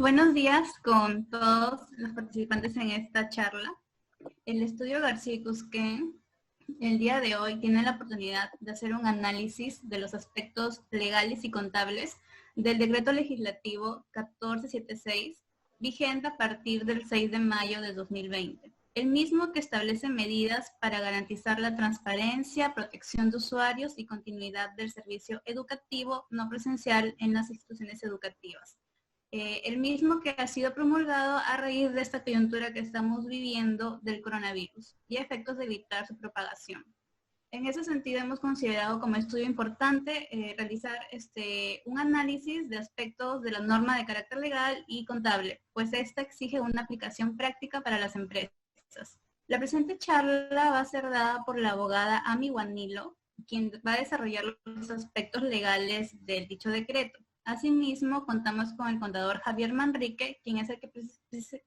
Buenos días con todos los participantes en esta charla. El estudio García y Cusquén el día de hoy tiene la oportunidad de hacer un análisis de los aspectos legales y contables del decreto legislativo 1476, vigente a partir del 6 de mayo de 2020. El mismo que establece medidas para garantizar la transparencia, protección de usuarios y continuidad del servicio educativo no presencial en las instituciones educativas. El mismo que ha sido promulgado a raíz de esta coyuntura que estamos viviendo del coronavirus y a efectos de evitar su propagación. En ese sentido hemos considerado como estudio importante realizar un análisis de aspectos de la norma de carácter legal y contable, pues esta exige una aplicación práctica para las empresas. La presente charla va a ser dada por la abogada Amy Guanilo, quien va a desarrollar los aspectos legales del dicho decreto. Asimismo, contamos con el contador Javier Manrique, quien es el que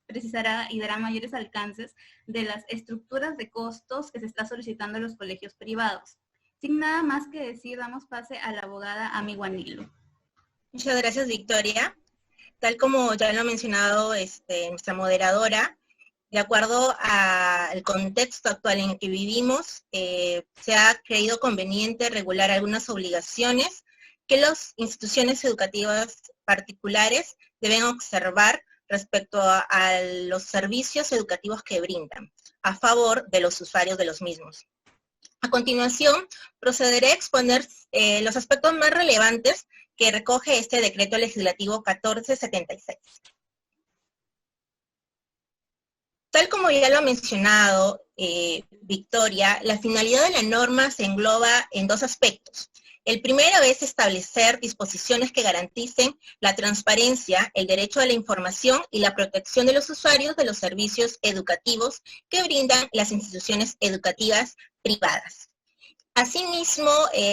precisará y dará mayores alcances de las estructuras de costos que se está solicitando a los colegios privados. Sin nada más que decir, damos pase a la abogada Amy Guanilo. Muchas gracias, Victoria. Tal como ya lo ha mencionado nuestra moderadora, de acuerdo al contexto actual en el que vivimos, se ha creído conveniente regular algunas obligaciones que las instituciones educativas particulares deben observar respecto a los servicios educativos que brindan, a favor de los usuarios de los mismos. A continuación, procederé a exponer los aspectos más relevantes que recoge este decreto legislativo 1476. Tal como ya lo ha mencionado Victoria, la finalidad de la norma se engloba en dos aspectos. El primero es establecer disposiciones que garanticen la transparencia, el derecho a la información y la protección de los usuarios de los servicios educativos que brindan las instituciones educativas privadas. Asimismo,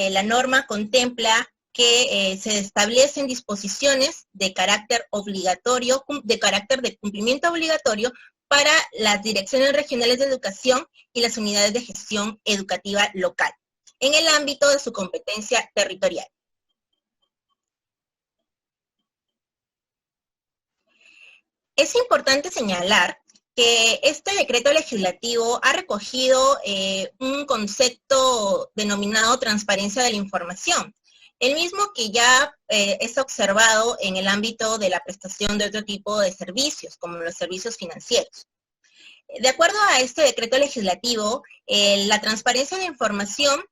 la norma contempla que se establecen disposiciones de carácter obligatorio, de carácter de cumplimiento obligatorio para las direcciones regionales de educación y las unidades de gestión educativa local, en el ámbito de su competencia territorial. Es importante señalar que este decreto legislativo ha recogido un concepto denominado transparencia de la información, el mismo que ya es observado en el ámbito de la prestación de otro tipo de servicios, como los servicios financieros. De acuerdo a este decreto legislativo, la transparencia de la información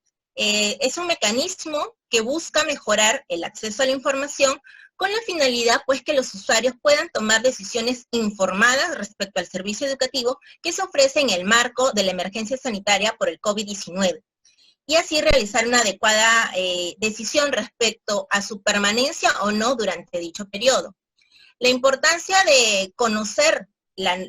es un mecanismo que busca mejorar el acceso a la información con la finalidad, pues, que los usuarios puedan tomar decisiones informadas respecto al servicio educativo que se ofrece en el marco de la emergencia sanitaria por el COVID-19, y así realizar una adecuada decisión respecto a su permanencia o no durante dicho periodo. La importancia de conocer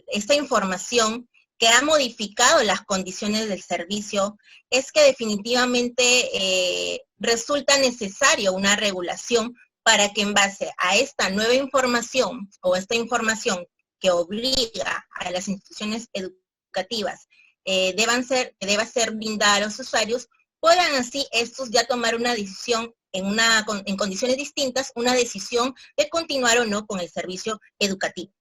esta información que ha modificado las condiciones del servicio es que definitivamente resulta necesario una regulación para que en base a esta nueva información o esta información que obliga a las instituciones educativas deba ser brindada a los usuarios, puedan así estos ya tomar una decisión en condiciones distintas, una decisión de continuar o no con el servicio educativo.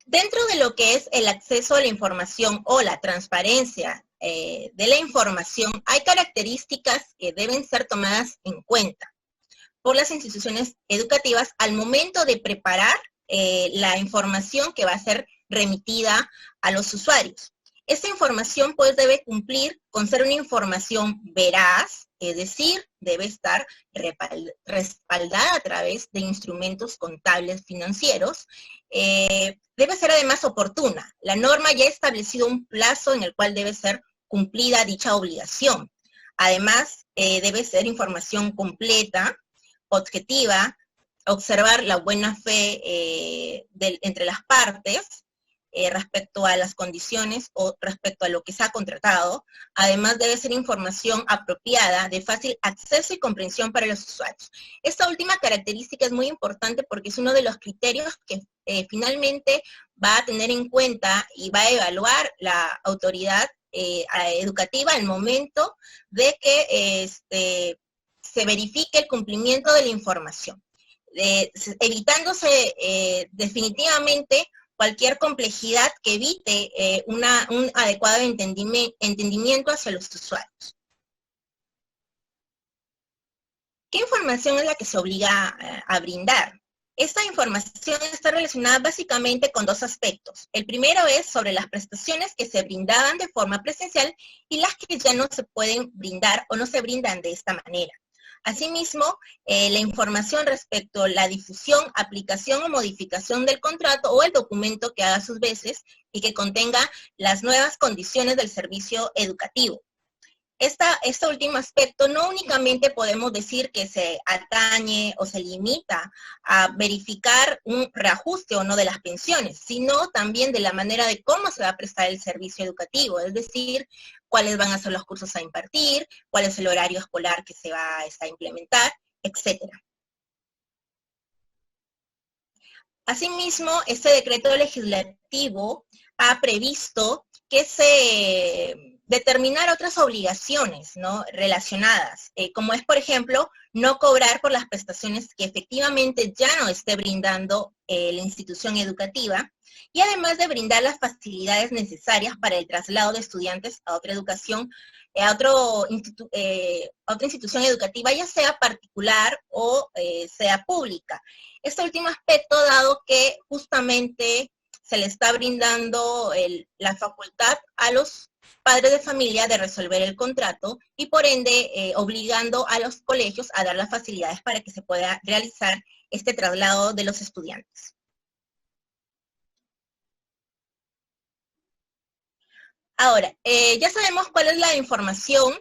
Dentro de lo que es el acceso a la información o la transparencia de la información, hay características que deben ser tomadas en cuenta por las instituciones educativas al momento de preparar la información que va a ser remitida a los usuarios. Esta información pues debe cumplir con ser una información veraz, es decir, debe estar respaldada a través de instrumentos contables financieros. Debe ser además oportuna. La norma ya ha establecido un plazo en el cual debe ser cumplida dicha obligación. Además, debe ser información completa, objetiva, observar la buena fe entre las partes, respecto a las condiciones o respecto a lo que se ha contratado. Además, debe ser información apropiada, de fácil acceso y comprensión para los usuarios. Esta última característica es muy importante porque es uno de los criterios que finalmente va a tener en cuenta y va a evaluar la autoridad educativa al momento de que se verifique el cumplimiento de la información, evitándose definitivamente cualquier complejidad que evite un adecuado entendimiento hacia los usuarios. ¿Qué información es la que se obliga a brindar? Esta información está relacionada básicamente con dos aspectos. El primero es sobre las prestaciones que se brindaban de forma presencial y las que ya no se pueden brindar o no se brindan de esta manera. Asimismo, la información respecto a la difusión, aplicación o modificación del contrato o el documento que haga sus veces y que contenga las nuevas condiciones del servicio educativo. Este último aspecto no únicamente podemos decir que se atañe o se limita a verificar un reajuste o no de las pensiones, sino también de la manera de cómo se va a prestar el servicio educativo, es decir, cuáles van a ser los cursos a impartir, cuál es el horario escolar que se va a implementar, etc. Asimismo, este decreto legislativo ha previsto que se determinar otras obligaciones, ¿no?, relacionadas, como es, por ejemplo, no cobrar por las prestaciones que efectivamente ya no esté brindando la institución educativa, y además de brindar las facilidades necesarias para el traslado de estudiantes a otra educación, a otra institución educativa, ya sea particular o sea pública. Este último aspecto, dado que justamente se le está brindando la facultad a los padres de familia de resolver el contrato y por ende obligando a los colegios a dar las facilidades para que se pueda realizar este traslado de los estudiantes. Ahora, ya sabemos cuál es la información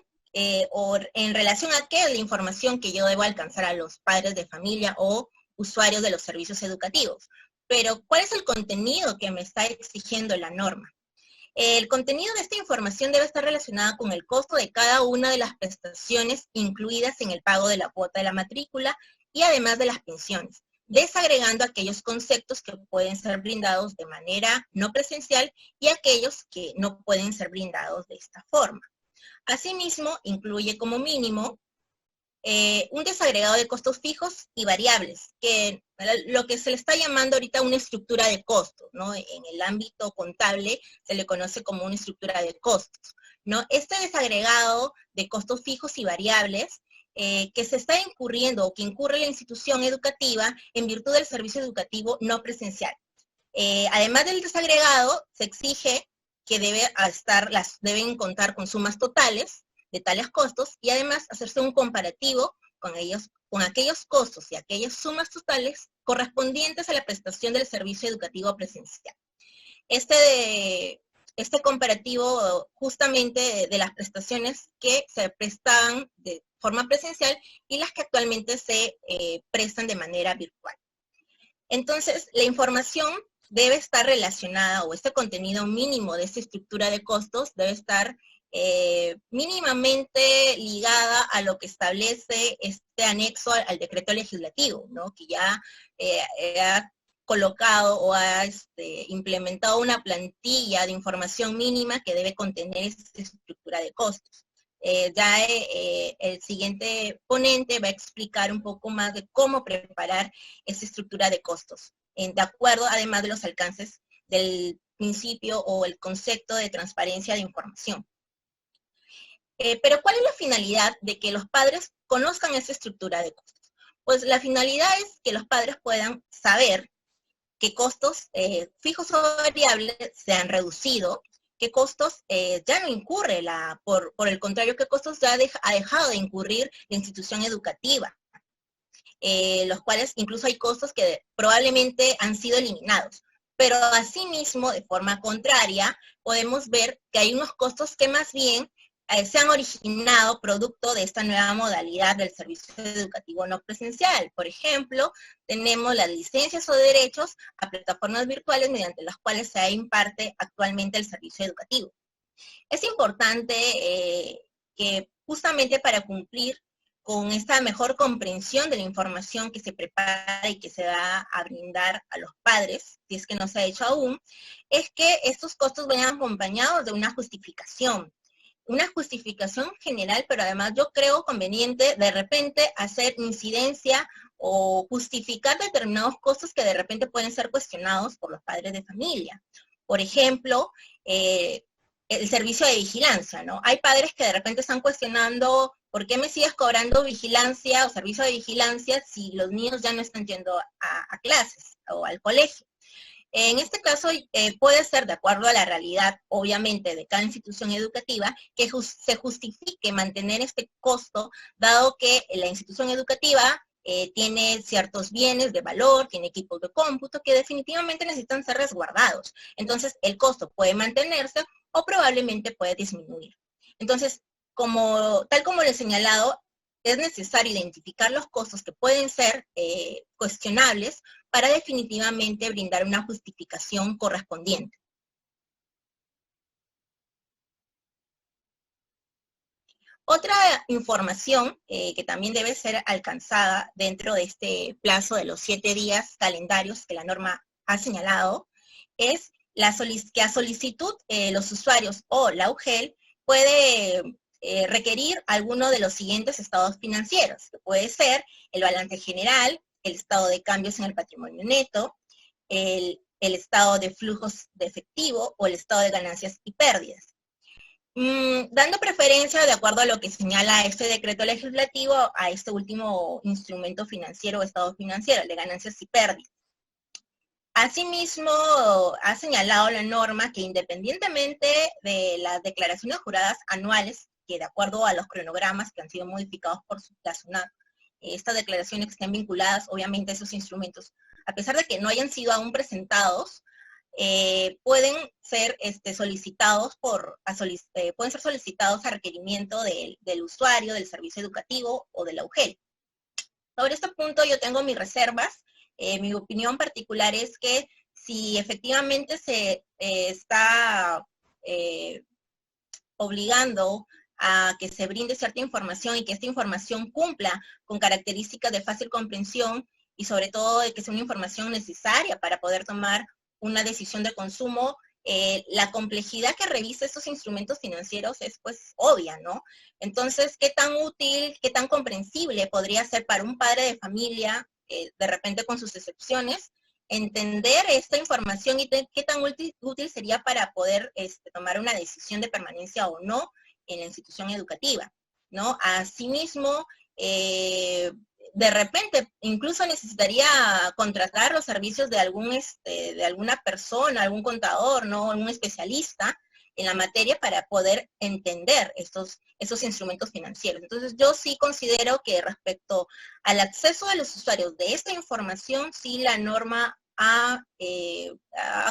o en relación a qué es la información que yo debo alcanzar a los padres de familia o usuarios de los servicios educativos. Pero, ¿cuál es el contenido que me está exigiendo la norma? El contenido de esta información debe estar relacionada con el costo de cada una de las prestaciones incluidas en el pago de la cuota de la matrícula y además de las pensiones, desagregando aquellos conceptos que pueden ser brindados de manera no presencial y aquellos que no pueden ser brindados de esta forma. Asimismo, incluye como mínimo un desagregado de costos fijos y variables, que lo que se le está llamando ahorita una estructura de costos, ¿no? En el ámbito contable se le conoce como una estructura de costos, ¿no? Este desagregado de costos fijos y variables que se está incurriendo o que incurre la institución educativa en virtud del servicio educativo no presencial. Además del desagregado, se exige que deben contar con sumas totales de tales costos y además hacerse un comparativo con aquellos costos y aquellas sumas totales correspondientes a la prestación del servicio educativo presencial. Este comparativo justamente de las prestaciones que se prestaban de forma presencial y las que actualmente se prestan de manera virtual. Entonces, la información debe estar relacionada, o este contenido mínimo de esta estructura de costos debe estar mínimamente ligada a lo que establece este anexo al decreto legislativo, ¿no?, que ya ha colocado o ha implementado una plantilla de información mínima que debe contener esta estructura de costos. El siguiente ponente va a explicar un poco más de cómo preparar esa estructura de costos, de acuerdo además de los alcances del principio o el concepto de transparencia de información. Pero ¿cuál es la finalidad de que los padres conozcan esa estructura de costos? Pues la finalidad es que los padres puedan saber qué costos fijos o variables se han reducido, qué costos ya no incurre, por el contrario, qué costos ya ha dejado de incurrir la institución educativa, los cuales incluso hay costos que probablemente han sido eliminados. Pero asimismo, de forma contraria, podemos ver que hay unos costos que más bien se han originado producto de esta nueva modalidad del servicio educativo no presencial. Por ejemplo, tenemos las licencias o derechos a plataformas virtuales mediante las cuales se imparte actualmente el servicio educativo. Es importante que justamente para cumplir con esta mejor comprensión de la información que se prepara y que se va a brindar a los padres, si es que no se ha hecho aún, es que estos costos vengan acompañados de una justificación una justificación general, pero además yo creo conveniente de repente hacer incidencia o justificar determinados costos que de repente pueden ser cuestionados por los padres de familia. Por ejemplo, el servicio de vigilancia, ¿no? Hay padres que de repente están cuestionando ¿por qué me sigues cobrando vigilancia o servicio de vigilancia si los niños ya no están yendo a clases o al colegio? En este caso, puede ser, de acuerdo a la realidad, obviamente, de cada institución educativa, que se justifique mantener este costo, dado que la institución educativa tiene ciertos bienes de valor, tiene equipos de cómputo que definitivamente necesitan ser resguardados. Entonces, el costo puede mantenerse o probablemente puede disminuir. Entonces, tal como le he señalado, es necesario identificar los costos que pueden ser cuestionables para definitivamente brindar una justificación correspondiente. Otra información que también debe ser alcanzada dentro de este plazo de los 7 días calendarios que la norma ha señalado es que a solicitud los usuarios o la UGEL puede requerir alguno de los siguientes estados financieros, que puede ser el balance general, el estado de cambios en el patrimonio neto, el estado de flujos de efectivo o el estado de ganancias y pérdidas. Dando preferencia, de acuerdo a lo que señala este decreto legislativo, a este último instrumento financiero o estado financiero, el de ganancias y pérdidas. Asimismo, ha señalado la norma que independientemente de las declaraciones juradas anuales, que de acuerdo a los cronogramas que han sido modificados por la SUNAT, estas declaraciones que estén vinculadas, obviamente, a esos instrumentos, a pesar de que no hayan sido aún presentados, pueden ser solicitados a requerimiento del usuario, del servicio educativo o de la UGEL. Sobre este punto yo tengo mis reservas. Mi opinión particular es que si efectivamente se está obligando a que se brinde cierta información y que esta información cumpla con características de fácil comprensión y sobre todo de que sea una información necesaria para poder tomar una decisión de consumo, la complejidad que revisa estos instrumentos financieros es pues obvia, ¿no? Entonces, ¿qué tan útil, qué tan comprensible podría ser para un padre de familia, de repente con sus excepciones, entender esta información y qué tan útil sería para poder tomar una decisión de permanencia o no en la institución educativa, ¿no? Asimismo, de repente incluso necesitaría contratar los servicios de alguna persona, algún contador, ¿no? Un especialista en la materia para poder entender esos instrumentos financieros. Entonces, yo sí considero que respecto al acceso de los usuarios de esta información, sí la norma ha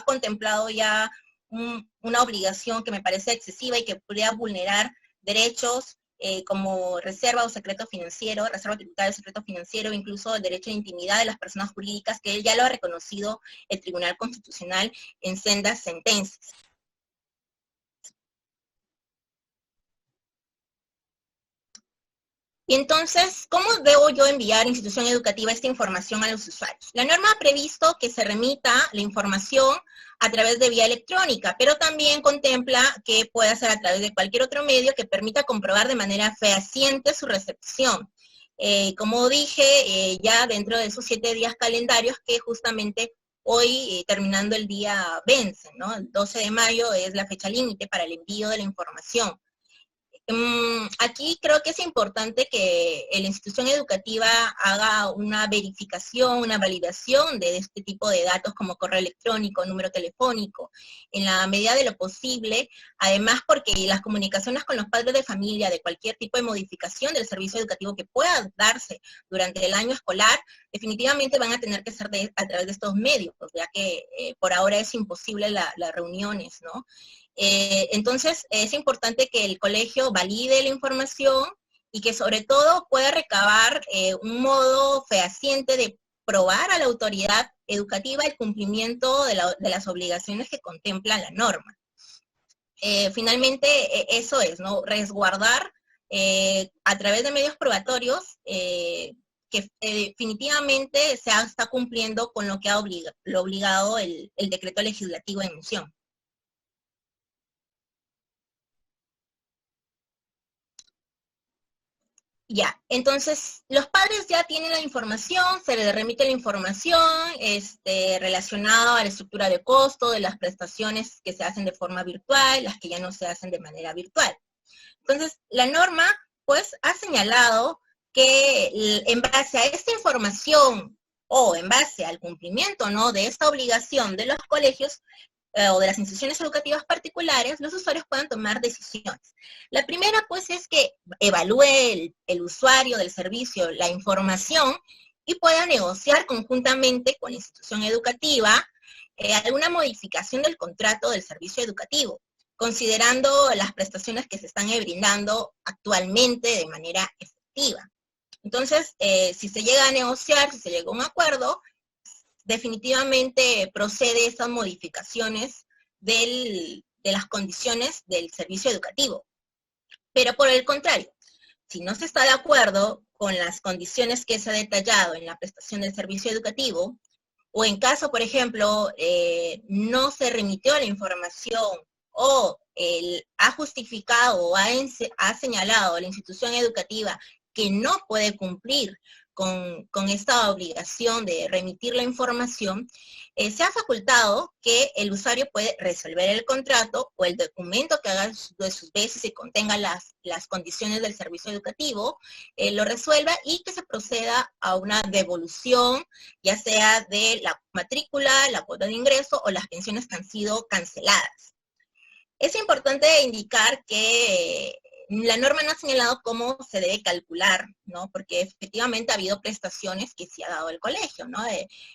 contemplado ya una obligación que me parece excesiva y que podría vulnerar derechos como reserva o secreto financiero, reserva tributaria o secreto financiero, incluso el derecho de intimidad de las personas jurídicas, que ya lo ha reconocido el Tribunal Constitucional en sendas sentencias. Y entonces, ¿cómo debo yo enviar a institución educativa esta información a los usuarios? La norma ha previsto que se remita la información a través de vía electrónica, pero también contempla que pueda ser a través de cualquier otro medio que permita comprobar de manera fehaciente su recepción. Como dije, ya dentro de esos 7 días calendarios que justamente hoy, terminando el día, vencen, ¿no? El 12 de mayo es la fecha límite para el envío de la información. Aquí creo que es importante que la institución educativa haga una verificación, una validación de este tipo de datos como correo electrónico, número telefónico, en la medida de lo posible, además porque las comunicaciones con los padres de familia de cualquier tipo de modificación del servicio educativo que pueda darse durante el año escolar, definitivamente van a tener que ser a través de estos medios, ya que por ahora es imposible las reuniones, ¿no? Entonces, es importante que el colegio valide la información y que sobre todo pueda recabar un modo fehaciente de probar a la autoridad educativa el cumplimiento de las obligaciones que contempla la norma. Finalmente, eso es, ¿no? Resguardar a través de medios probatorios que definitivamente se está cumpliendo con lo que ha obligado el decreto legislativo en mención. Ya, entonces los padres ya tienen la información, se les remite la información relacionada a la estructura de costo de las prestaciones que se hacen de forma virtual, las que ya no se hacen de manera virtual. Entonces, la norma, pues, ha señalado que en base a esta información o en base al cumplimiento, ¿no?, de esta obligación de los colegios o de las instituciones educativas particulares, los usuarios puedan tomar decisiones. La primera, pues, es que evalúe el usuario del servicio la información y pueda negociar conjuntamente con la institución educativa alguna modificación del contrato del servicio educativo, considerando las prestaciones que se están brindando actualmente de manera efectiva. Entonces, si se llega a negociar, si se llega a un acuerdo, definitivamente procede esas modificaciones de las condiciones del servicio educativo. Pero por el contrario, si no se está de acuerdo con las condiciones que se ha detallado en la prestación del servicio educativo, o en caso, por ejemplo, no se remitió la información o ha justificado o ha señalado a la institución educativa que no puede cumplir con esta obligación de remitir la información, se ha facultado que el usuario puede resolver el contrato o el documento que haga de sus veces y contenga las condiciones del servicio educativo, lo resuelva y que se proceda a una devolución, ya sea de la matrícula, la cuota de ingreso o las pensiones que han sido canceladas. Es importante indicar que la norma no ha señalado cómo se debe calcular, ¿no? Porque efectivamente ha habido prestaciones que sí ha dado el colegio, ¿no?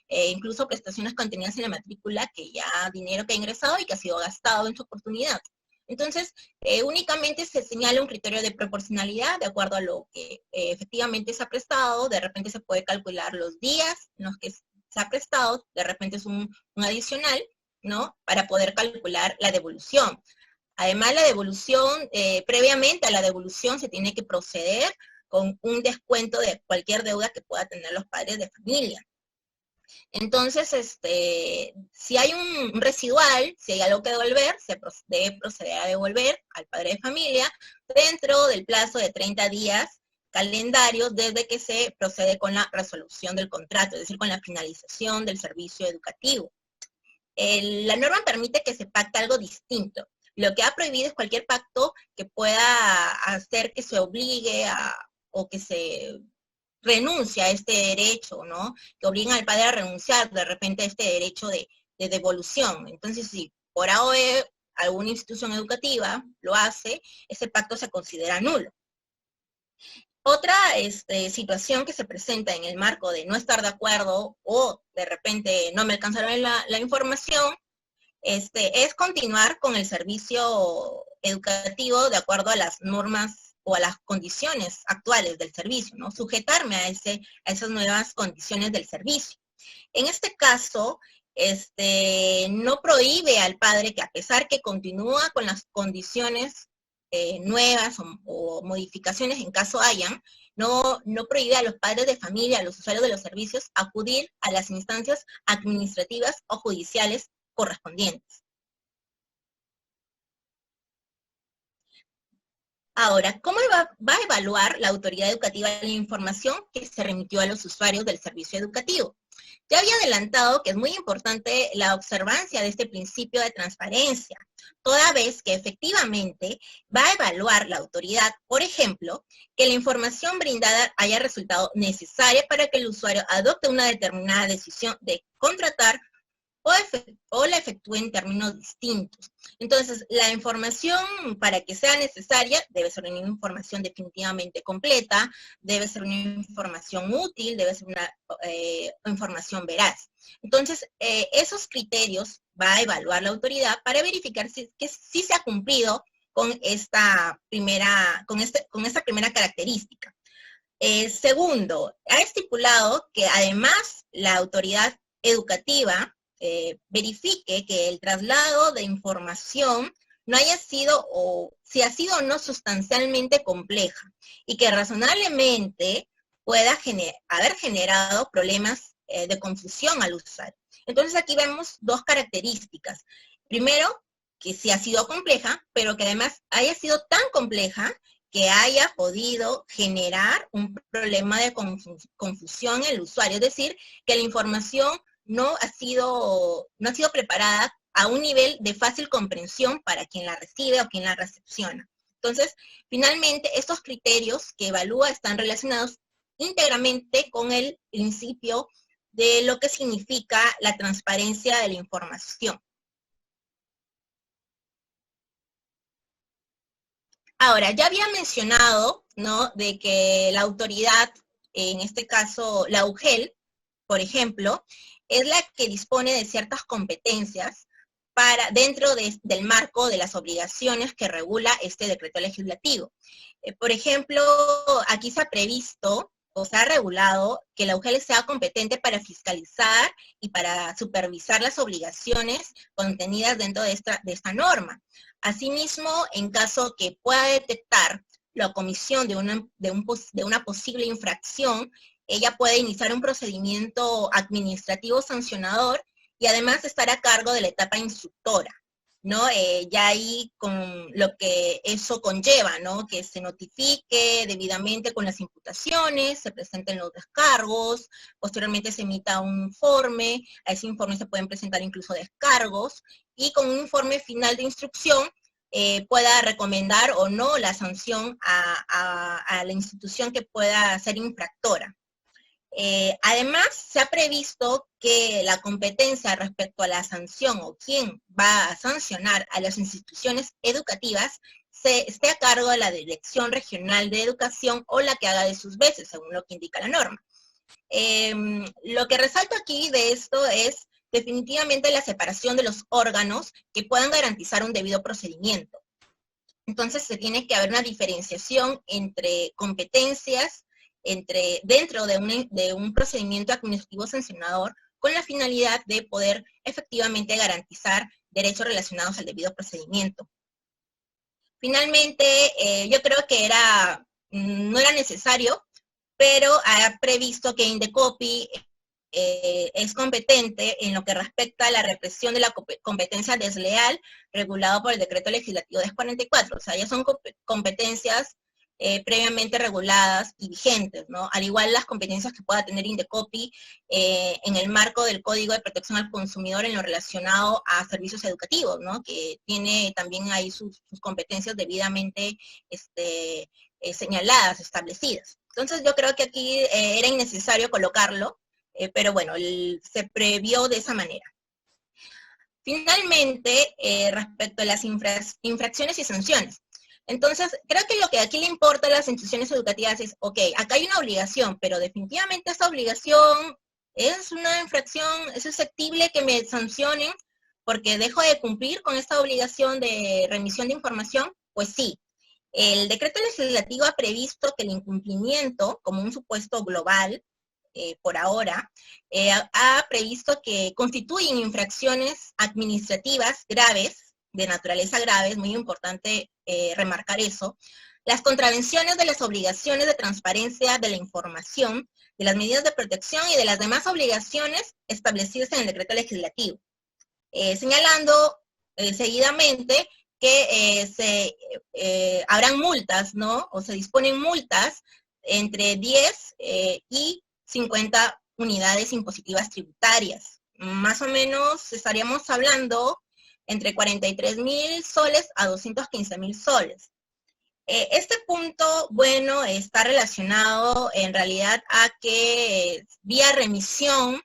Incluso prestaciones contenidas en la matrícula que ya dinero que ha ingresado y que ha sido gastado en su oportunidad. Entonces, únicamente se señala un criterio de proporcionalidad de acuerdo a lo que efectivamente se ha prestado. De repente se puede calcular los días en los que se ha prestado, de repente es un adicional, ¿no? Para poder calcular la devolución. Además, la devolución, previamente a la devolución se tiene que proceder con un descuento de cualquier deuda que pueda tener los padres de familia. Entonces, si hay un residual, si hay algo que devolver, se debe proceder a devolver al padre de familia dentro del plazo de 30 días calendarios desde que se procede con la resolución del contrato, es decir, con la finalización del servicio educativo. La norma permite que se pacte algo distinto. Lo que ha prohibido es cualquier pacto que pueda hacer que se obligue o que se renuncie a este derecho, ¿no? Que obliguen al padre a renunciar de repente a este derecho de devolución. Entonces, si por ahora alguna institución educativa lo hace, ese pacto se considera nulo. Otra situación que se presenta en el marco de no estar de acuerdo o de repente no me alcanzaron la información, es continuar con el servicio educativo de acuerdo a las normas o a las condiciones actuales del servicio, ¿no? Sujetarme a esas nuevas condiciones del servicio. En este caso, no prohíbe al padre que a pesar que continúa con las condiciones nuevas o modificaciones en caso hayan, no prohíbe a los padres de familia, a los usuarios de los servicios, acudir a las instancias administrativas o judiciales correspondientes. Ahora, ¿cómo va a evaluar la autoridad educativa la información que se remitió a los usuarios del servicio educativo? Ya había adelantado que es muy importante la observancia de este principio de transparencia, toda vez que efectivamente va a evaluar la autoridad, por ejemplo, que la información brindada haya resultado necesaria para que el usuario adopte una determinada decisión de contratar o la efectúe en términos distintos. Entonces, la información para que sea necesaria debe ser una información definitivamente completa, debe ser una información útil, debe ser una información veraz. Entonces, esos criterios va a evaluar la autoridad para verificar si se ha cumplido con esta primera característica. Segundo, ha estipulado que además la autoridad educativa verifique que el traslado de información no haya sido o si ha sido o no sustancialmente compleja y que razonablemente pueda haber generado problemas de confusión al usuario. Entonces aquí vemos dos características. Primero, que sí ha sido compleja, pero que además haya sido tan compleja que haya podido generar un problema de confusión en el usuario, es decir, que la información no ha sido preparada a un nivel de fácil comprensión para quien la recibe o quien la recepciona. Entonces, finalmente, estos criterios que evalúa están relacionados íntegramente con el principio de lo que significa la transparencia de la información. Ahora, ya había mencionado, ¿no?, de que la autoridad, en este caso la UGEL, por ejemplo, es la que dispone de ciertas competencias dentro del marco de las obligaciones que regula este decreto legislativo. Por ejemplo, aquí se ha previsto o se ha regulado que la UGEL sea competente para fiscalizar y para supervisar las obligaciones contenidas dentro de esta norma. Asimismo, en caso que pueda detectar la comisión de una posible infracción, ella puede iniciar un procedimiento administrativo sancionador y además estar a cargo de la etapa instructora, ¿no? Ya ahí con lo que eso conlleva, ¿no? Que se notifique debidamente con las imputaciones, se presenten los descargos, posteriormente se emita un informe, a ese informe se pueden presentar incluso descargos, y con un informe final de instrucción pueda recomendar o no la sanción a la institución que pueda ser infractora. Además, se ha previsto que la competencia respecto a la sanción o quién va a sancionar a las instituciones educativas esté a cargo de la Dirección Regional de Educación o la que haga de sus veces, según lo que indica la norma. Lo que resalto aquí de esto es definitivamente la separación de los órganos que puedan garantizar un debido procedimiento. Entonces, se tiene que haber una diferenciación entre competencias dentro de un procedimiento administrativo sancionador con la finalidad de poder efectivamente garantizar derechos relacionados al debido procedimiento. Finalmente, yo creo que no era necesario, pero ha previsto que Indecopi es competente en lo que respecta a la represión de la competencia desleal regulado por el decreto legislativo 1044. O sea, ya son competencias previamente reguladas y vigentes, ¿no? Al igual las competencias que pueda tener Indecopi en el marco del Código de Protección al Consumidor en lo relacionado a servicios educativos, ¿no? Que tiene también ahí sus competencias debidamente señaladas, establecidas. Entonces yo creo que aquí era innecesario colocarlo, pero bueno, se previó de esa manera. Finalmente, respecto a las infracciones y sanciones. Entonces, creo que lo que aquí le importa a las instituciones educativas es, ok, acá hay una obligación, pero definitivamente esta obligación es una infracción, es susceptible que me sancionen porque dejo de cumplir con esta obligación de remisión de información. Pues sí, el decreto legislativo ha previsto que el incumplimiento, como un supuesto global, por ahora, ha previsto que constituyen infracciones administrativas graves, de naturaleza grave, es muy importante remarcar eso, las contravenciones de las obligaciones de transparencia de la información, de las medidas de protección y de las demás obligaciones establecidas en el decreto legislativo, señalando seguidamente que habrán multas, ¿no? O se disponen multas entre 10 y 50 unidades impositivas tributarias. Más o menos estaríamos hablando entre 43.000 soles a 215.000 soles. Este punto, bueno, está relacionado en realidad a que vía remisión,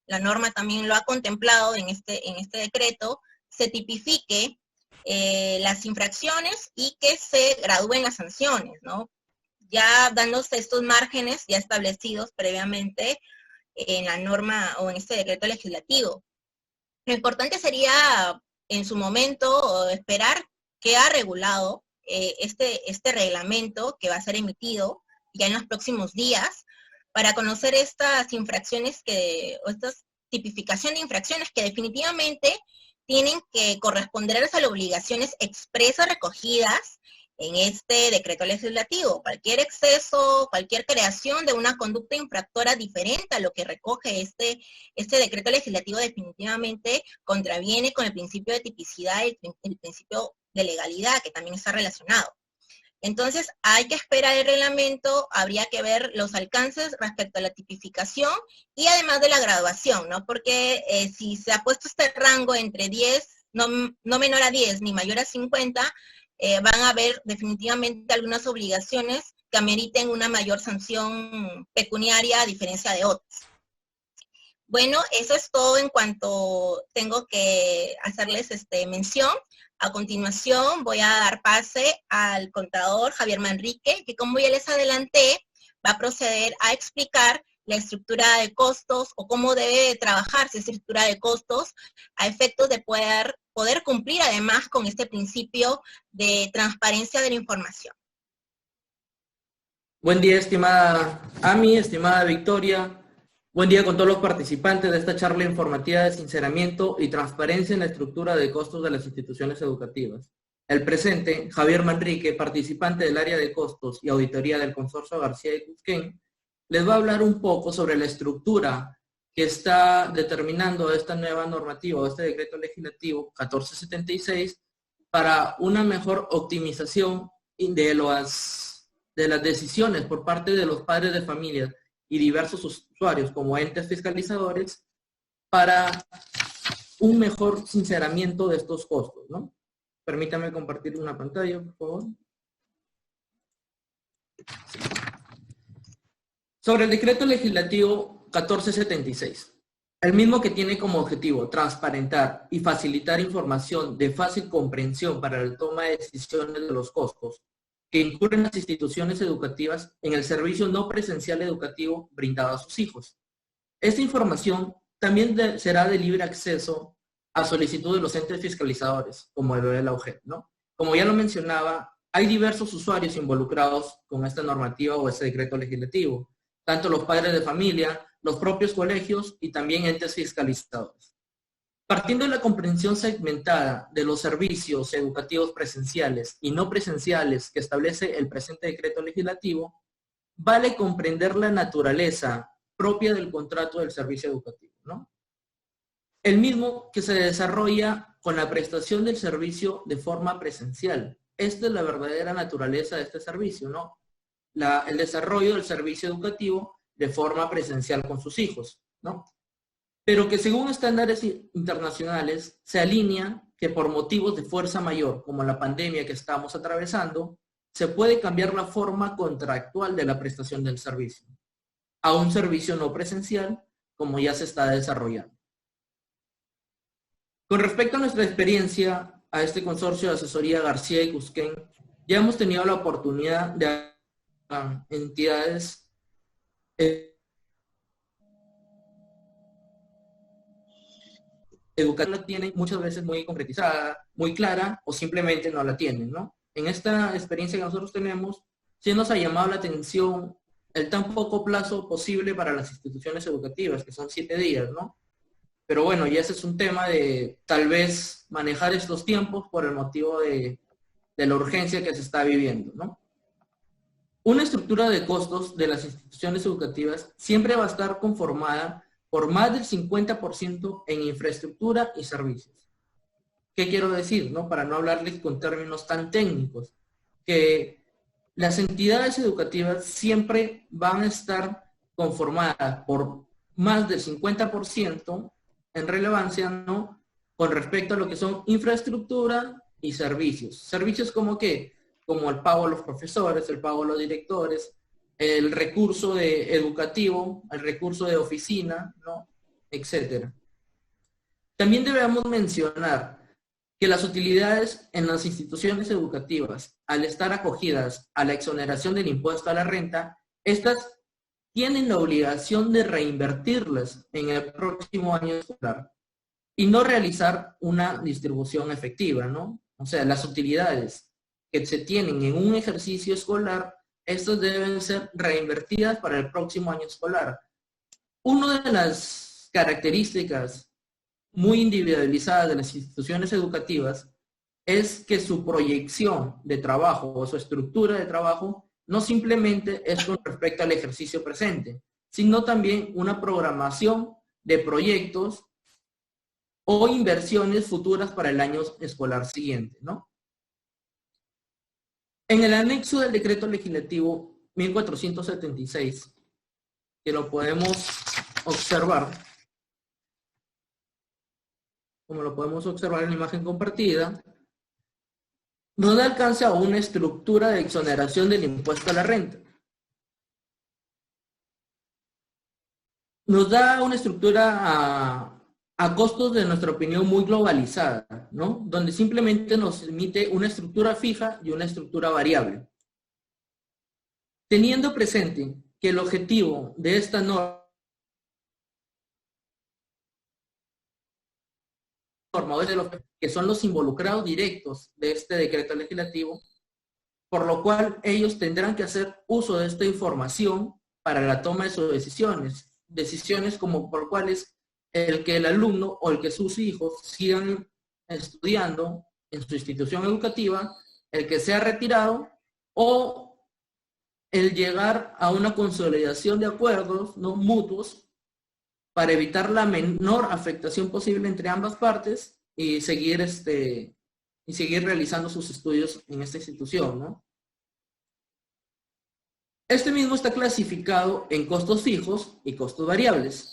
la norma también lo ha contemplado en este decreto, se tipifique las infracciones y que se gradúen las sanciones, ¿no? Ya dándose estos márgenes ya establecidos previamente en la norma o en este decreto legislativo. Lo importante sería en su momento esperar que ha regulado este reglamento que va a ser emitido ya en los próximos días para conocer estas infracciones o esta tipificación de infracciones que definitivamente tienen que corresponder a las obligaciones expresas recogidas en este decreto legislativo. Cualquier exceso, cualquier creación de una conducta infractora diferente a lo que recoge este decreto legislativo definitivamente contraviene con el principio de tipicidad y el principio de legalidad, que también está relacionado. Entonces, hay que esperar el reglamento, habría que ver los alcances respecto a la tipificación y además de la graduación, ¿no? Porque si se ha puesto este rango entre 10, no menor a 10 ni mayor a 50, van a haber definitivamente algunas obligaciones que ameriten una mayor sanción pecuniaria a diferencia de otras. Bueno, eso es todo en cuanto tengo que hacerles mención. A continuación voy a dar pase al contador Javier Manrique, que como ya les adelanté, va a proceder a explicar la estructura de costos o cómo debe trabajarse esa estructura de costos a efectos de poder cumplir además con este principio de transparencia de la información. Buen día, estimada Ami, estimada Victoria. Buen día con todos los participantes de esta charla informativa de sinceramiento y transparencia en la estructura de costos de las instituciones educativas. El presente, Javier Manrique, participante del área de costos y auditoría del Consorcio García y Cusquén, les va a hablar un poco sobre la estructura que está determinando esta nueva normativa o este decreto legislativo 1476 para una mejor optimización de las decisiones por parte de los padres de familia y diversos usuarios como entes fiscalizadores para un mejor sinceramiento de estos costos, ¿no? Permítame compartir una pantalla, por favor. Sobre el decreto legislativo 1476, el mismo que tiene como objetivo transparentar y facilitar información de fácil comprensión para la toma de decisiones de los costos que incurren las instituciones educativas en el servicio no presencial educativo brindado a sus hijos. Esta información también será de libre acceso a solicitud de los entes fiscalizadores, como el de la UGEP, ¿no? Como ya lo mencionaba, hay diversos usuarios involucrados con esta normativa o este decreto legislativo, tanto los padres de familia, los propios colegios y también entes fiscalizadores. Partiendo de la comprensión segmentada de los servicios educativos presenciales y no presenciales que establece el presente decreto legislativo, vale comprender la naturaleza propia del contrato del servicio educativo, ¿no? El mismo que se desarrolla con la prestación del servicio de forma presencial. Esta es la verdadera naturaleza de este servicio, ¿no? El desarrollo del servicio educativo de forma presencial con sus hijos, ¿no? Pero que según estándares internacionales se alinea que por motivos de fuerza mayor, como la pandemia que estamos atravesando, se puede cambiar la forma contractual de la prestación del servicio a un servicio no presencial, como ya se está desarrollando. Con respecto a nuestra experiencia a este consorcio de asesoría García y Cusquén, ya hemos tenido la oportunidad de entidades educativa la tienen muchas veces muy concretizada, muy clara, o simplemente no la tienen, ¿no? En esta experiencia que nosotros tenemos, sí nos ha llamado la atención el tan poco plazo posible para las instituciones educativas, que son 7 días, ¿no? Pero bueno, ya ese es un tema de tal vez manejar estos tiempos por el motivo de la urgencia que se está viviendo, ¿no? Una estructura de costos de las instituciones educativas siempre va a estar conformada por más del 50% en infraestructura y servicios. ¿Qué quiero decir, no? Para no hablarles con términos tan técnicos, que las entidades educativas siempre van a estar conformadas por más del 50% en relevancia, ¿no? Con respecto a lo que son infraestructura y servicios. Servicios como qué? Como el pago a los profesores, el pago a los directores, el recurso educativo, el recurso de oficina, ¿no? Etcétera. También debemos mencionar que las utilidades en las instituciones educativas, al estar acogidas a la exoneración del impuesto a la renta, estas tienen la obligación de reinvertirlas en el próximo año escolar y no realizar una distribución efectiva, ¿no? O sea, las utilidades que se tienen en un ejercicio escolar, estas deben ser reinvertidas para el próximo año escolar. Una de las características muy individualizadas de las instituciones educativas es que su proyección de trabajo o su estructura de trabajo no simplemente es con respecto al ejercicio presente, sino también una programación de proyectos o inversiones futuras para el año escolar siguiente, ¿no? En el anexo del decreto legislativo 1476, que lo podemos observar, como lo podemos observar en la imagen compartida, nos da alcance a una estructura de exoneración del impuesto a la renta. Nos da una estructura a costos, de nuestra opinión, muy globalizada, ¿no? Donde simplemente nos emite una estructura fija y una estructura variable. Teniendo presente que el objetivo de esta norma, o de los que son los involucrados directos de este decreto legislativo, por lo cual ellos tendrán que hacer uso de esta información para la toma de sus decisiones como por cuales el que el alumno o el que sus hijos sigan estudiando en su institución educativa, el que sea retirado o el llegar a una consolidación de acuerdos no mutuos para evitar la menor afectación posible entre ambas partes y seguir realizando sus estudios en esta institución, ¿no? Este mismo está clasificado en costos fijos y costos variables.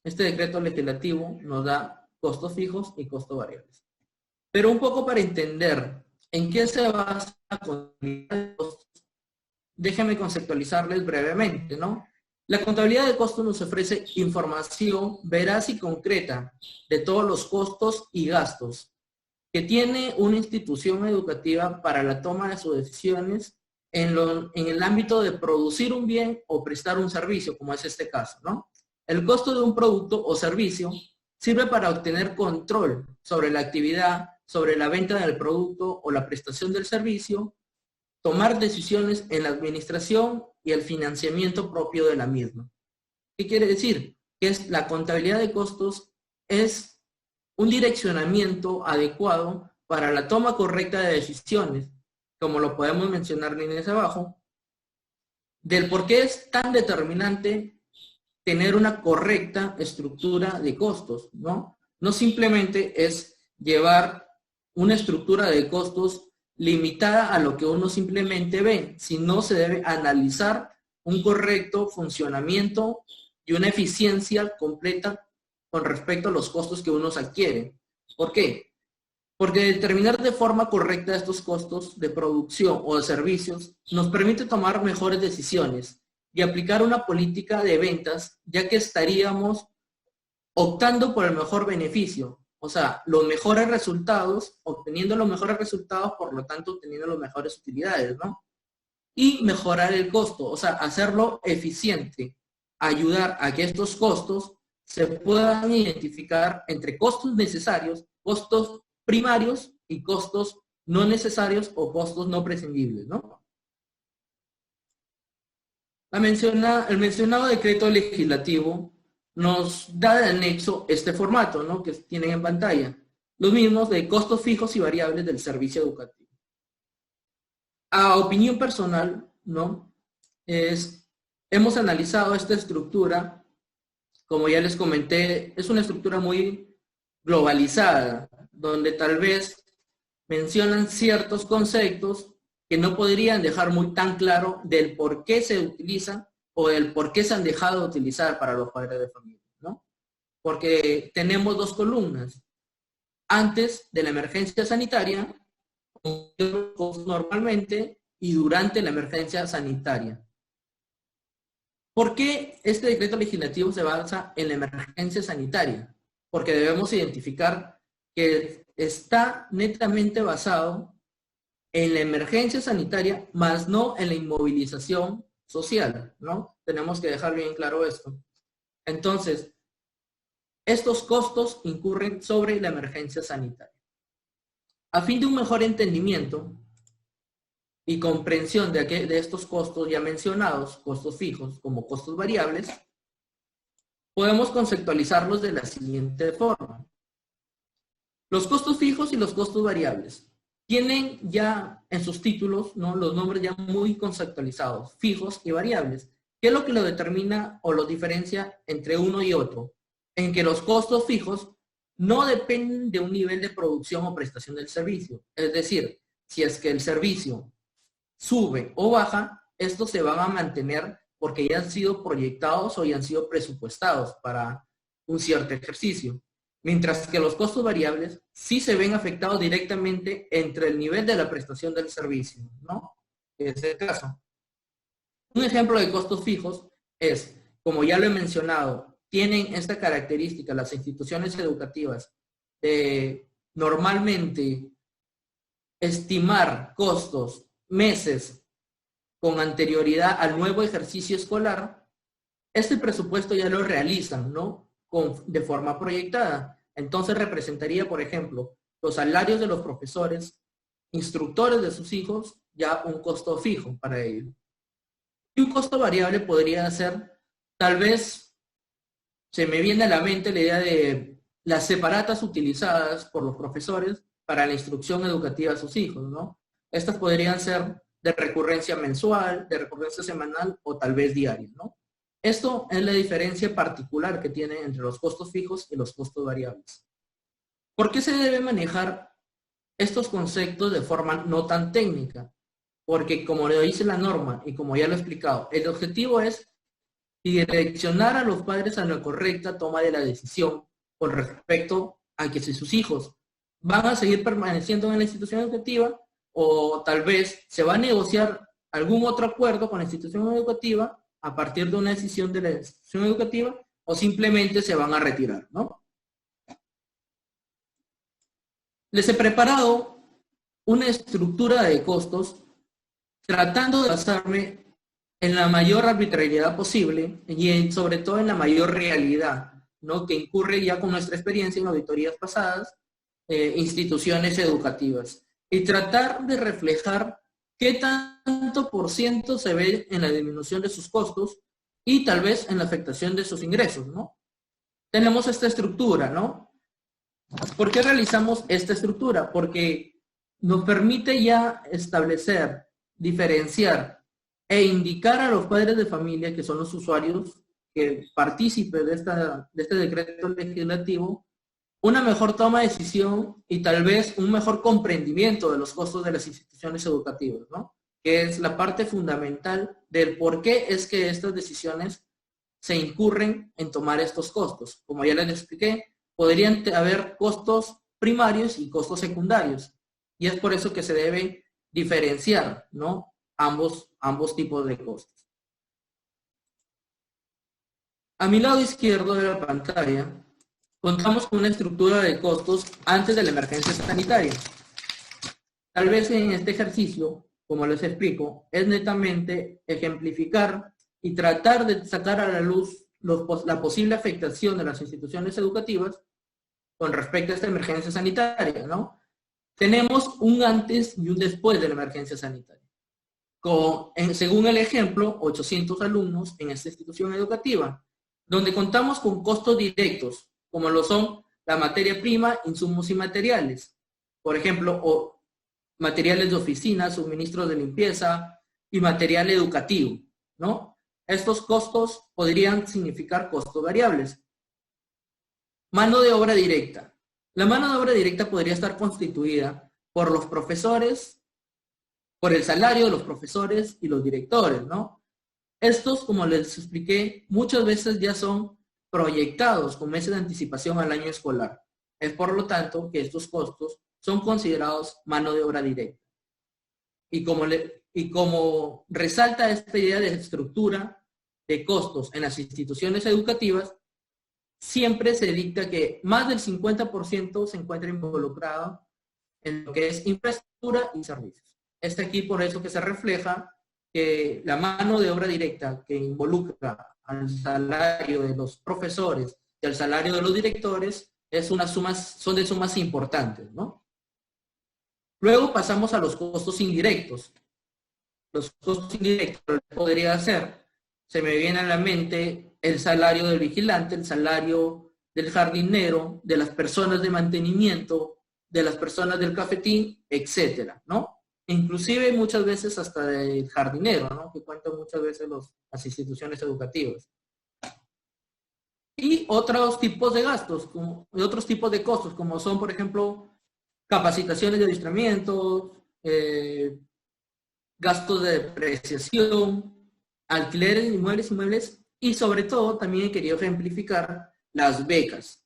Este decreto legislativo nos da costos fijos y costos variables. Pero un poco para entender en qué se basa la contabilidad de costos, déjenme conceptualizarles brevemente, ¿no? La contabilidad de costos nos ofrece información veraz y concreta de todos los costos y gastos que tiene una institución educativa para la toma de sus decisiones en el ámbito de producir un bien o prestar un servicio, como es este caso, ¿no? El costo de un producto o servicio sirve para obtener control sobre la actividad, sobre la venta del producto o la prestación del servicio, tomar decisiones en la administración y el financiamiento propio de la misma. ¿Qué quiere decir? Que la contabilidad de costos es un direccionamiento adecuado para la toma correcta de decisiones, como lo podemos mencionar líneas abajo, del por qué es tan determinante tener una correcta estructura de costos, ¿no? No simplemente es llevar una estructura de costos limitada a lo que uno simplemente ve, sino se debe analizar un correcto funcionamiento y una eficiencia completa con respecto a los costos que uno adquiere. ¿Por qué? Porque determinar de forma correcta estos costos de producción o de servicios nos permite tomar mejores decisiones y aplicar una política de ventas, ya que estaríamos optando por el mejor beneficio. O sea, los mejores resultados, obteniendo los mejores resultados, por lo tanto, obteniendo las mejores utilidades, ¿no? Y mejorar el costo, o sea, hacerlo eficiente, ayudar a que estos costos se puedan identificar entre costos necesarios, costos primarios y costos no necesarios o costos no prescindibles, ¿no? El mencionado decreto legislativo nos da de anexo este formato, ¿no? Que tienen en pantalla. Los mismos de costos fijos y variables del servicio educativo. A opinión personal, ¿no? Hemos analizado esta estructura, como ya les comenté, es una estructura muy globalizada, donde tal vez mencionan ciertos conceptos que no podrían dejar muy tan claro del por qué se utilizan o del por qué se han dejado de utilizar para los padres de familia, ¿no? Porque tenemos dos columnas. Antes de la emergencia sanitaria, normalmente, y durante la emergencia sanitaria. ¿Por qué este decreto legislativo se basa en la emergencia sanitaria? Porque debemos identificar que está netamente basado en la emergencia sanitaria, más no en la inmovilización social, ¿no? Tenemos que dejar bien claro esto. Entonces, estos costos incurren sobre la emergencia sanitaria. A fin de un mejor entendimiento y comprensión de estos costos ya mencionados, costos fijos como costos variables, podemos conceptualizarlos de la siguiente forma. Los costos fijos y los costos variables tienen ya en sus títulos, ¿no?, los nombres ya muy conceptualizados, fijos y variables. ¿Qué es lo que lo determina o lo diferencia entre uno y otro? En que los costos fijos no dependen de un nivel de producción o prestación del servicio. Es decir, si es que el servicio sube o baja, estos se van a mantener porque ya han sido proyectados o ya han sido presupuestados para un cierto ejercicio. Mientras que los costos variables sí se ven afectados directamente entre el nivel de la prestación del servicio, ¿no? Es el caso. Un ejemplo de costos fijos es, como ya lo he mencionado, tienen esta característica las instituciones educativas de normalmente estimar costos meses con anterioridad al nuevo ejercicio escolar. Este presupuesto ya lo realizan, ¿no? De forma proyectada. Entonces representaría, por ejemplo, los salarios de los profesores, instructores de sus hijos, ya un costo fijo para ellos. Y un costo variable podría ser, tal vez, se me viene a la mente la idea de las separatas utilizadas por los profesores para la instrucción educativa de sus hijos, ¿no? Estas podrían ser de recurrencia mensual, de recurrencia semanal o tal vez diaria, ¿no? Esto es la diferencia particular que tiene entre los costos fijos y los costos variables. ¿Por qué se debe manejar estos conceptos de forma no tan técnica? Porque como lo dice la norma y como ya lo he explicado, el objetivo es direccionar a los padres a la correcta toma de la decisión con respecto a que si sus hijos van a seguir permaneciendo en la institución educativa o tal vez se va a negociar algún otro acuerdo con la institución educativa a partir de una decisión de la institución educativa o simplemente se van a retirar, ¿no? Les he preparado una estructura de costos tratando de basarme en la mayor arbitrariedad posible y sobre todo en la mayor realidad, ¿no? Que incurre ya con nuestra experiencia en auditorías pasadas, instituciones educativas. Y tratar de reflejar qué tanto por ciento se ve en la disminución de sus costos y tal vez en la afectación de sus ingresos, ¿no? Tenemos esta estructura, ¿no? ¿Por qué realizamos esta estructura? Porque nos permite ya establecer, diferenciar e indicar a los padres de familia, que son los usuarios que participen de este decreto legislativo, una mejor toma de decisión y tal vez un mejor comprendimiento de los costos de las instituciones educativas, ¿no? Que es la parte fundamental del por qué es que estas decisiones se incurren en tomar estos costos. Como ya les expliqué, podrían haber costos primarios y costos secundarios. Y es por eso que se debe diferenciar, ¿no? Ambos tipos de costos. A mi lado izquierdo de la pantalla, contamos con una estructura de costos antes de la emergencia sanitaria. Tal vez en este ejercicio, como les explico, es netamente ejemplificar y tratar de sacar a la luz la posible afectación de las instituciones educativas con respecto a esta emergencia sanitaria, ¿no? Tenemos un antes y un después de la emergencia sanitaria. Según el ejemplo, 800 alumnos en esta institución educativa, donde contamos con costos directos, como lo son la materia prima, insumos y materiales. Por ejemplo, o materiales de oficina, suministros de limpieza y material educativo, ¿no? Estos costos podrían significar costos variables. Mano de obra directa. La mano de obra directa podría estar constituida por los profesores, por el salario de los profesores y los directores, ¿no? Estos, como les expliqué, muchas veces ya son proyectados con meses de anticipación al año escolar. Es por lo tanto que estos costos son considerados mano de obra directa. Y como resalta esta idea de estructura de costos en las instituciones educativas, siempre se dicta que más del 50% se encuentra involucrado en lo que es infraestructura y servicios. Aquí por eso que se refleja que la mano de obra directa que involucra al salario de los profesores y al salario de los directores son de sumas importantes, ¿no? Luego pasamos a los costos indirectos. Los costos indirectos podría ser, se me viene a la mente el salario del vigilante, el salario del jardinero, de las personas de mantenimiento, de las personas del cafetín, etcétera, ¿no? Inclusive muchas veces hasta del jardinero, ¿no? Que cuentan muchas veces las instituciones educativas. Y otros tipos de gastos, otros tipos de costos, como son, por ejemplo, capacitaciones de adiestramiento, gastos de depreciación, alquileres de inmuebles y sobre todo también he querido ejemplificar las becas.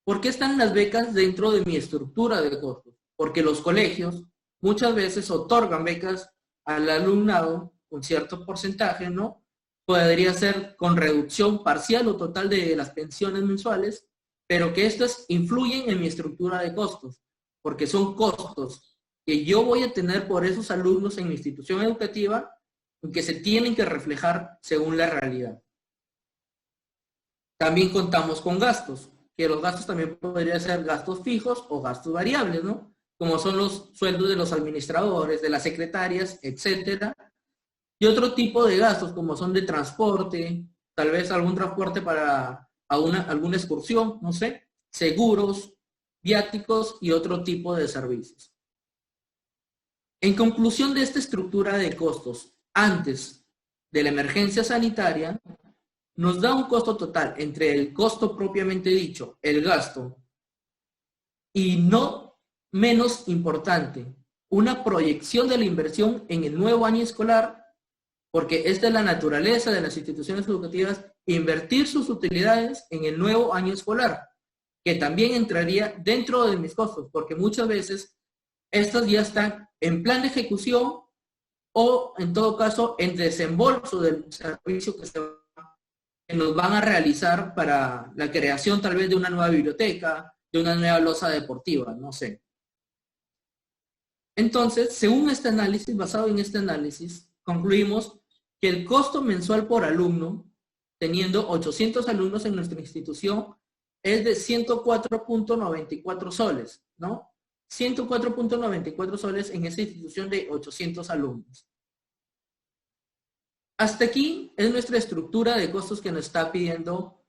¿Por qué están las becas dentro de mi estructura de costos? Porque los colegios muchas veces otorgan becas al alumnado con cierto porcentaje, ¿no? Podría ser con reducción parcial o total de las pensiones mensuales, pero que estas influyen en mi estructura de costos, porque son costos que yo voy a tener por esos alumnos en mi institución educativa y que se tienen que reflejar según la realidad. También contamos con gastos, que los gastos también podrían ser gastos fijos o gastos variables, ¿no? Como son los sueldos de los administradores, de las secretarias, etcétera. Y otro tipo de gastos, como son de transporte, tal vez algún transporte para alguna excursión, no sé, seguros, viáticos y otro tipo de servicios. En conclusión de esta estructura de costos, antes de la emergencia sanitaria, nos da un costo total entre el costo propiamente dicho, el gasto, y no menos importante, una proyección de la inversión en el nuevo año escolar, porque esta es la naturaleza de las instituciones educativas, invertir sus utilidades en el nuevo año escolar, que también entraría dentro de mis costos, porque muchas veces estas ya están en plan de ejecución o, en todo caso, en desembolso del servicio que nos van a realizar para la creación tal vez de una nueva biblioteca, de una nueva losa deportiva, no sé. Entonces, según este análisis, basado en este análisis, concluimos que el costo mensual por alumno, teniendo 800 alumnos en nuestra institución, es de 104.94 soles, ¿no? 104.94 soles en esta institución de 800 alumnos. Hasta aquí es nuestra estructura de costos que nos está pidiendo,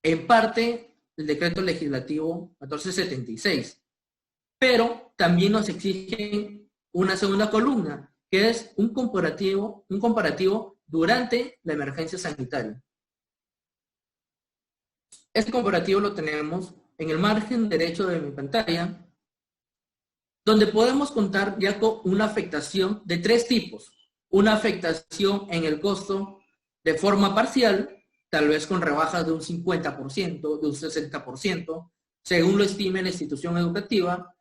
en parte, el decreto legislativo 1476. Pero también nos exigen una segunda columna, que es un comparativo durante la emergencia sanitaria. Este comparativo lo tenemos en el margen derecho de mi pantalla, donde podemos contar ya con una afectación de tres tipos. Una afectación en el costo de forma parcial, tal vez con rebajas de un 50%, de un 60%, según lo estime la institución educativa.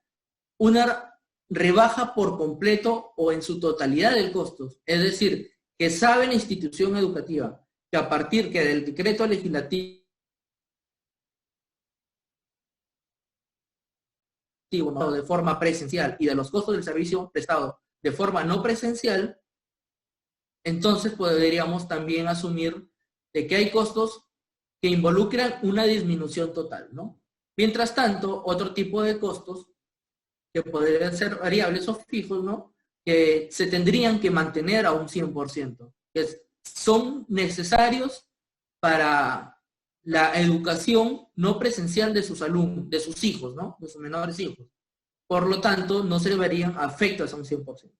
Una rebaja por completo o en su totalidad del costo, es decir, que sabe la institución educativa que a partir del decreto legislativo de forma presencial y de los costos del servicio prestado de forma no presencial, entonces podríamos también asumir de que hay costos que involucran una disminución total, ¿no? Mientras tanto, otro tipo de costos que podrían ser variables o fijos, ¿no? Que se tendrían que mantener a un 100%, que son necesarios para la educación no presencial de sus alumnos, de sus hijos, ¿no? De sus menores hijos. Por lo tanto, no se verían afectados a un 100%.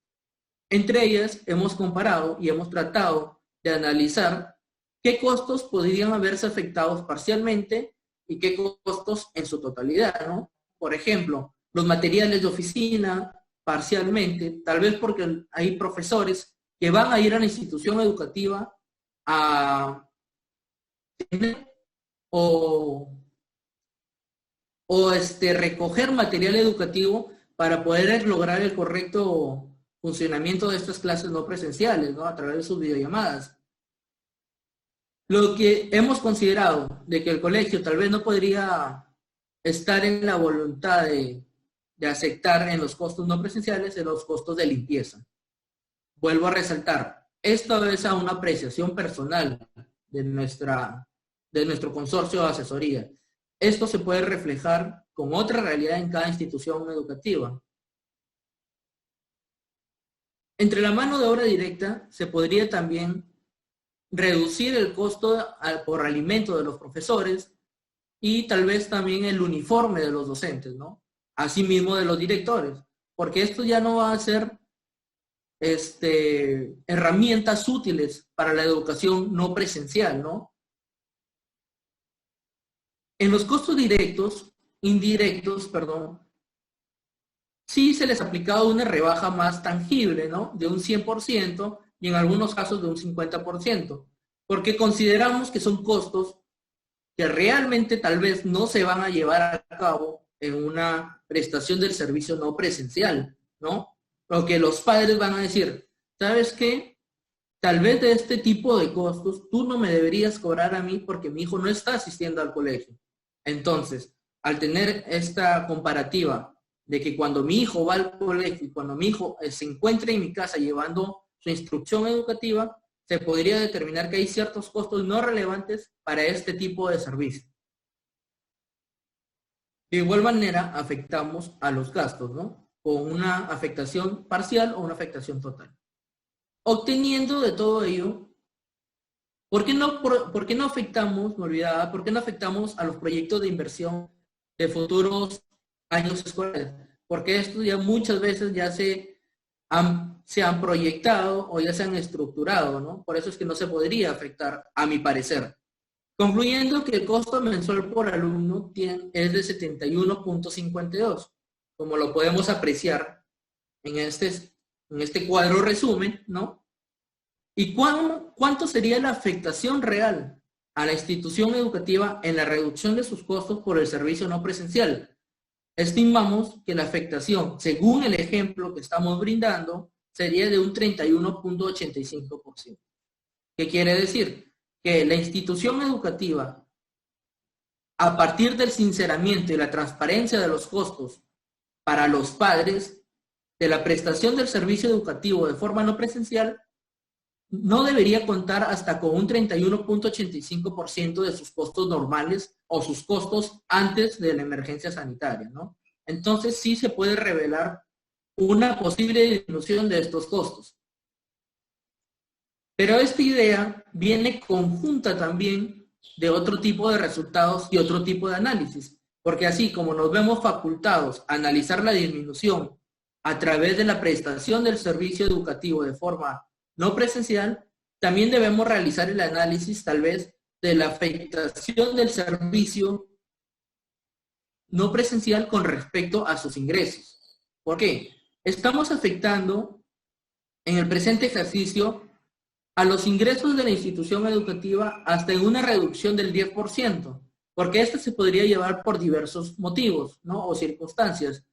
Entre ellas, hemos comparado y hemos tratado de analizar qué costos podrían haberse afectados parcialmente y qué costos en su totalidad, ¿no? Por ejemplo, los materiales de oficina, parcialmente, tal vez porque hay profesores que van a ir a la institución educativa a recoger material educativo para poder lograr el correcto funcionamiento de estas clases no presenciales, ¿no? A través de sus videollamadas. Lo que hemos considerado de que el colegio tal vez no podría estar en la voluntad de aceptar en los costos no presenciales, en los costos de limpieza. Vuelvo a resaltar, esto es a una apreciación personal de nuestro consorcio de asesoría. Esto se puede reflejar con otra realidad en cada institución educativa. Entre la mano de obra directa se podría también reducir el costo por alimento de los profesores y tal vez también el uniforme de los docentes, ¿no? Asimismo de los directores, porque esto ya no va a ser herramientas útiles para la educación no presencial, ¿no? En los costos indirectos, sí se les ha aplicado una rebaja más tangible, ¿no? De un 100% y en algunos casos de un 50%, porque consideramos que son costos que realmente tal vez no se van a llevar a cabo en una prestación del servicio no presencial, ¿no? Lo que los padres van a decir, ¿sabes qué? Tal vez de este tipo de costos tú no me deberías cobrar a mí porque mi hijo no está asistiendo al colegio. Entonces, al tener esta comparativa de que cuando mi hijo va al colegio y cuando mi hijo se encuentra en mi casa llevando su instrucción educativa, se podría determinar que hay ciertos costos no relevantes para este tipo de servicio. De igual manera, afectamos a los gastos, ¿no? Con una afectación parcial o una afectación total. Obteniendo de todo ello, ¿por qué no afectamos, me olvidaba, por qué no afectamos a los proyectos de inversión de futuros años escolares? Porque estos ya muchas veces ya se han proyectado o ya se han estructurado, ¿no? Por eso es que no se podría afectar, a mi parecer. Concluyendo que el costo mensual por alumno es de 71.52, como lo podemos apreciar en este cuadro resumen, ¿no? ¿Y cuánto sería la afectación real a la institución educativa en la reducción de sus costos por el servicio no presencial? Estimamos que la afectación, según el ejemplo que estamos brindando, sería de un 31.85%. ¿Qué quiere decir? Que la institución educativa, a partir del sinceramiento y la transparencia de los costos para los padres de la prestación del servicio educativo de forma no presencial, no debería contar hasta con un 31.85% de sus costos normales o sus costos antes de la emergencia sanitaria, ¿no? Entonces sí se puede revelar una posible disminución de estos costos. Pero esta idea viene conjunta también de otro tipo de resultados y otro tipo de análisis, porque así como nos vemos facultados a analizar la disminución a través de la prestación del servicio educativo de forma no presencial, también debemos realizar el análisis tal vez de la afectación del servicio no presencial con respecto a sus ingresos. ¿Por qué? Estamos afectando en el presente ejercicio a los ingresos de la institución educativa hasta en una reducción del 10%, porque esto se podría llevar por diversos motivos, ¿no? O circunstancias.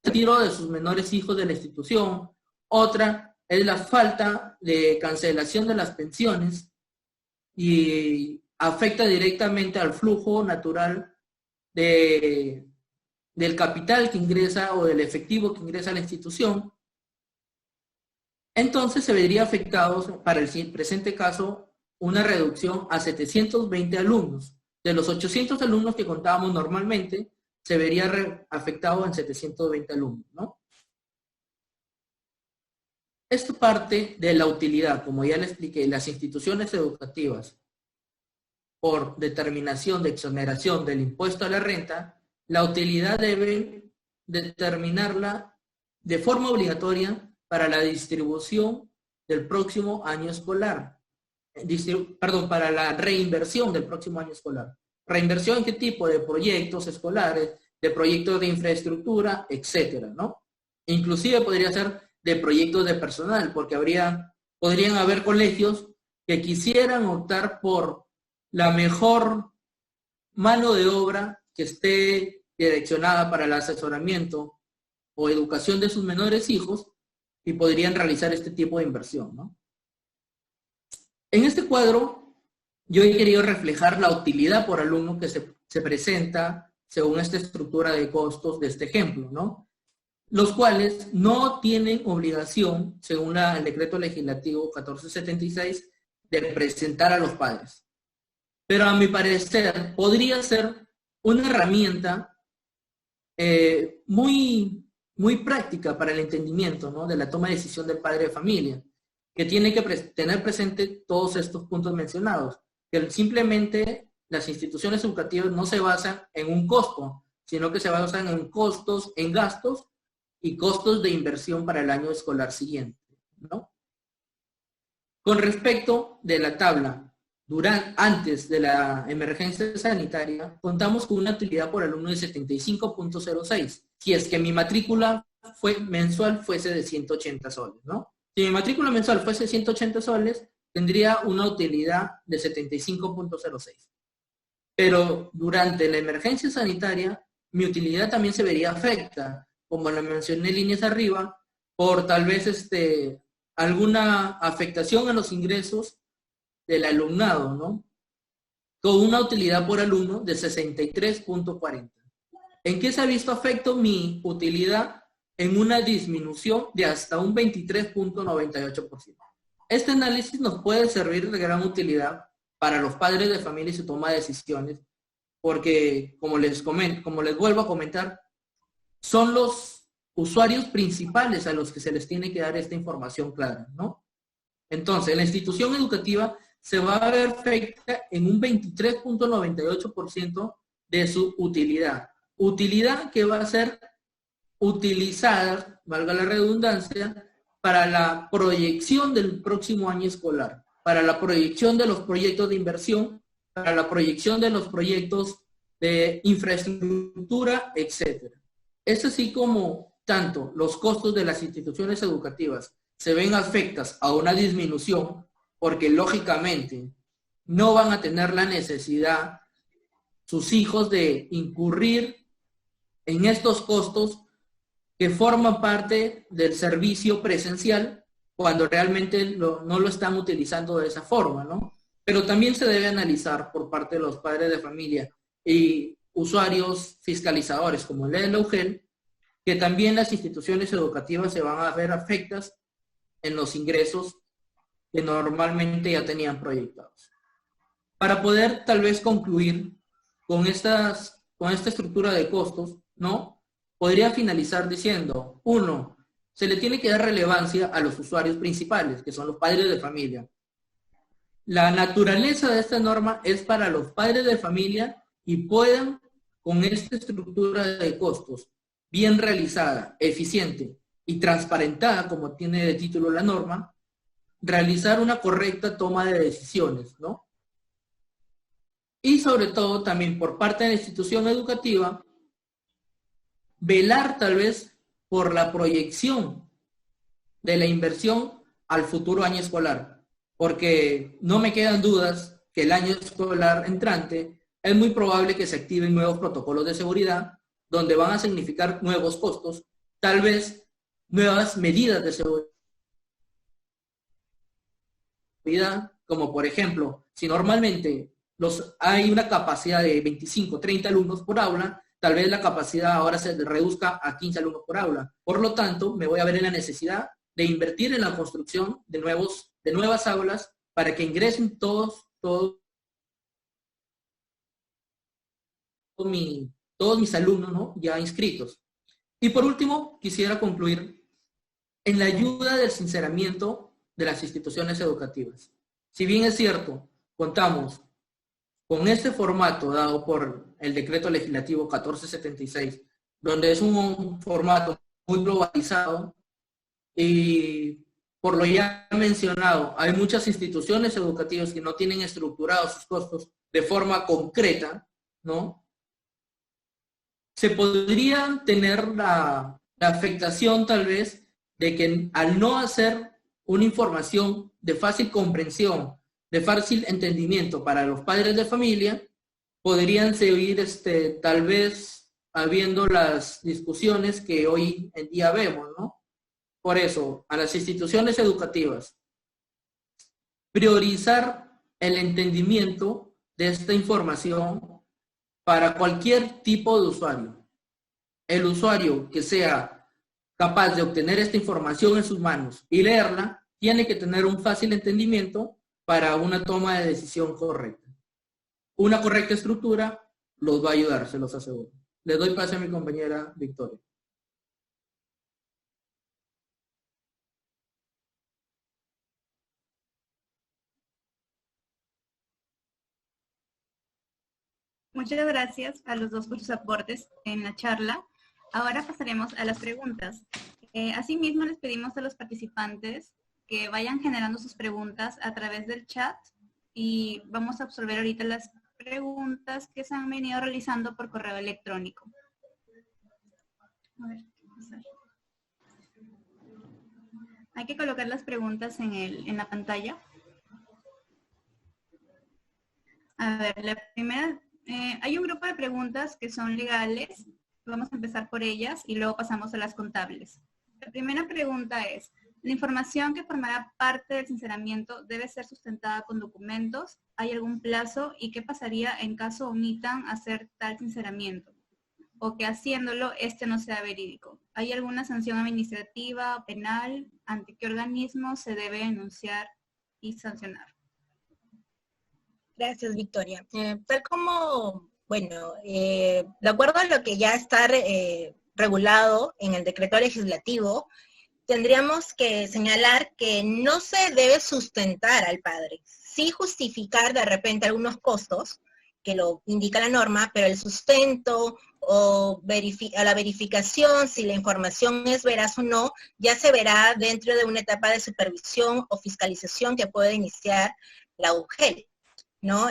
El retiro de sus menores hijos de la institución, otra es la falta de cancelación de las pensiones y afecta directamente al flujo natural del capital que ingresa o del efectivo que ingresa a la institución. Entonces se vería afectado, para el presente caso, una reducción a 720 alumnos. De los 800 alumnos que contábamos normalmente, se vería afectado en 720 alumnos, ¿no? Esto parte de la utilidad, como ya le expliqué, las instituciones educativas, por determinación de exoneración del impuesto a la renta, la utilidad debe determinarla de forma obligatoria para la distribución del próximo año escolar. Para la reinversión del próximo año escolar. ¿Reinversión en qué tipo? De proyectos escolares, de proyectos de infraestructura, etcétera, ¿no? Inclusive podría ser de proyectos de personal, porque podrían haber colegios que quisieran optar por la mejor mano de obra que esté direccionada para el asesoramiento o educación de sus menores hijos y podrían realizar este tipo de inversión, ¿no? En este cuadro, yo he querido reflejar la utilidad por alumno que se presenta según esta estructura de costos de este ejemplo, ¿no? Los cuales no tienen obligación, según el decreto legislativo 1476, de presentar a los padres. Pero a mi parecer podría ser una herramienta muy práctica para el entendimiento, ¿no? De la toma de decisión del padre de familia, que tiene que tener presente todos estos puntos mencionados, que simplemente las instituciones educativas no se basan en un costo, sino que se basan en costos, en gastos y costos de inversión para el año escolar siguiente, ¿no? Con respecto de la tabla, antes de la emergencia sanitaria, contamos con una utilidad por alumno de 75.06. si es que mi matrícula mensual fuese de 180 soles, ¿no? Si mi matrícula mensual fuese 180 soles, tendría una utilidad de 75.06. Pero durante la emergencia sanitaria, mi utilidad también se vería afectada, como lo mencioné en líneas arriba, por tal vez alguna afectación a los ingresos del alumnado, ¿no? Con una utilidad por alumno de 63.40. ¿En qué se ha visto afecto mi utilidad? En una disminución de hasta un 23.98%. Este análisis nos puede servir de gran utilidad para los padres de familia y su toma de decisiones, porque, como les vuelvo a comentar, son los usuarios principales a los que se les tiene que dar esta información clara, ¿no? Entonces, la institución educativa se va a ver afectada en un 23.98% de su utilidad. Utilidad que va a ser utilizada, valga la redundancia, para la proyección del próximo año escolar, para la proyección de los proyectos de inversión, para la proyección de los proyectos de infraestructura, etc. Es así como tanto los costos de las instituciones educativas se ven afectadas a una disminución, porque lógicamente no van a tener la necesidad sus hijos de incurrir en estos costos que forman parte del servicio presencial cuando realmente no lo están utilizando de esa forma, ¿no? Pero también se debe analizar por parte de los padres de familia y usuarios fiscalizadores como el de la UGEL, que también las instituciones educativas se van a ver afectadas en los ingresos que normalmente ya tenían proyectados. Para poder tal vez concluir con esta estructura de costos, ¿no? Podría finalizar diciendo, 1, se le tiene que dar relevancia a los usuarios principales, que son los padres de familia. La naturaleza de esta norma es para los padres de familia y puedan, con esta estructura de costos bien realizada, eficiente y transparentada, como tiene de título la norma, realizar una correcta toma de decisiones, ¿no? Y sobre todo también por parte de la institución educativa, velar tal vez por la proyección de la inversión al futuro año escolar, porque no me quedan dudas que el año escolar entrante es muy probable que se activen nuevos protocolos de seguridad, donde van a significar nuevos costos, tal vez nuevas medidas de seguridad, como por ejemplo, si normalmente hay una capacidad de 25, 30 alumnos por aula, tal vez la capacidad ahora se reduzca a 15 alumnos por aula. Por lo tanto, me voy a ver en la necesidad de invertir en la construcción de nuevas aulas para que ingresen todos mis alumnos, ¿no?, ya inscritos. Y por último, quisiera concluir en la ayuda del sinceramiento de las instituciones educativas. Si bien es cierto, contamos con este formato dado por el Decreto Legislativo 1476, donde es un formato muy globalizado y por lo ya mencionado, hay muchas instituciones educativas que no tienen estructurados sus costos de forma concreta, ¿no? Se podría tener la afectación tal vez de que al no hacer una información de fácil comprensión, de fácil entendimiento para los padres de familia, podrían seguir tal vez habiendo las discusiones que hoy en día vemos, ¿no? Por eso, a las instituciones educativas, priorizar el entendimiento de esta información para cualquier tipo de usuario. El usuario que sea capaz de obtener esta información en sus manos y leerla, tiene que tener un fácil entendimiento para una toma de decisión correcta. Una correcta estructura los va a ayudar, se los aseguro. Le doy pase a mi compañera Victoria. Muchas gracias a los dos por sus aportes en la charla. Ahora pasaremos a las preguntas. Asimismo, les pedimos a los participantes que vayan generando sus preguntas a través del chat y vamos a absorber ahorita las preguntas que se han venido realizando por correo electrónico. A ver, vamos a ver. Hay que colocar las preguntas en la pantalla. A ver, la primera, hay un grupo de preguntas que son legales. Vamos a empezar por ellas y luego pasamos a las contables. La primera pregunta es, ¿la información que formará parte del sinceramiento debe ser sustentada con documentos? ¿Hay algún plazo? ¿Y qué pasaría en caso omitan hacer tal sinceramiento? O que haciéndolo, este no sea verídico. ¿Hay alguna sanción administrativa o penal? ¿Ante qué organismo se debe denunciar y sancionar? Gracias, Victoria. Tal como, bueno, de acuerdo a lo que ya está regulado en el decreto legislativo, tendríamos que señalar que no se debe sustentar al padre, sí justificar de repente algunos costos, que lo indica la norma, pero el sustento o la verificación, si la información es veraz o no, ya se verá dentro de una etapa de supervisión o fiscalización que puede iniciar la UGEL, ¿no?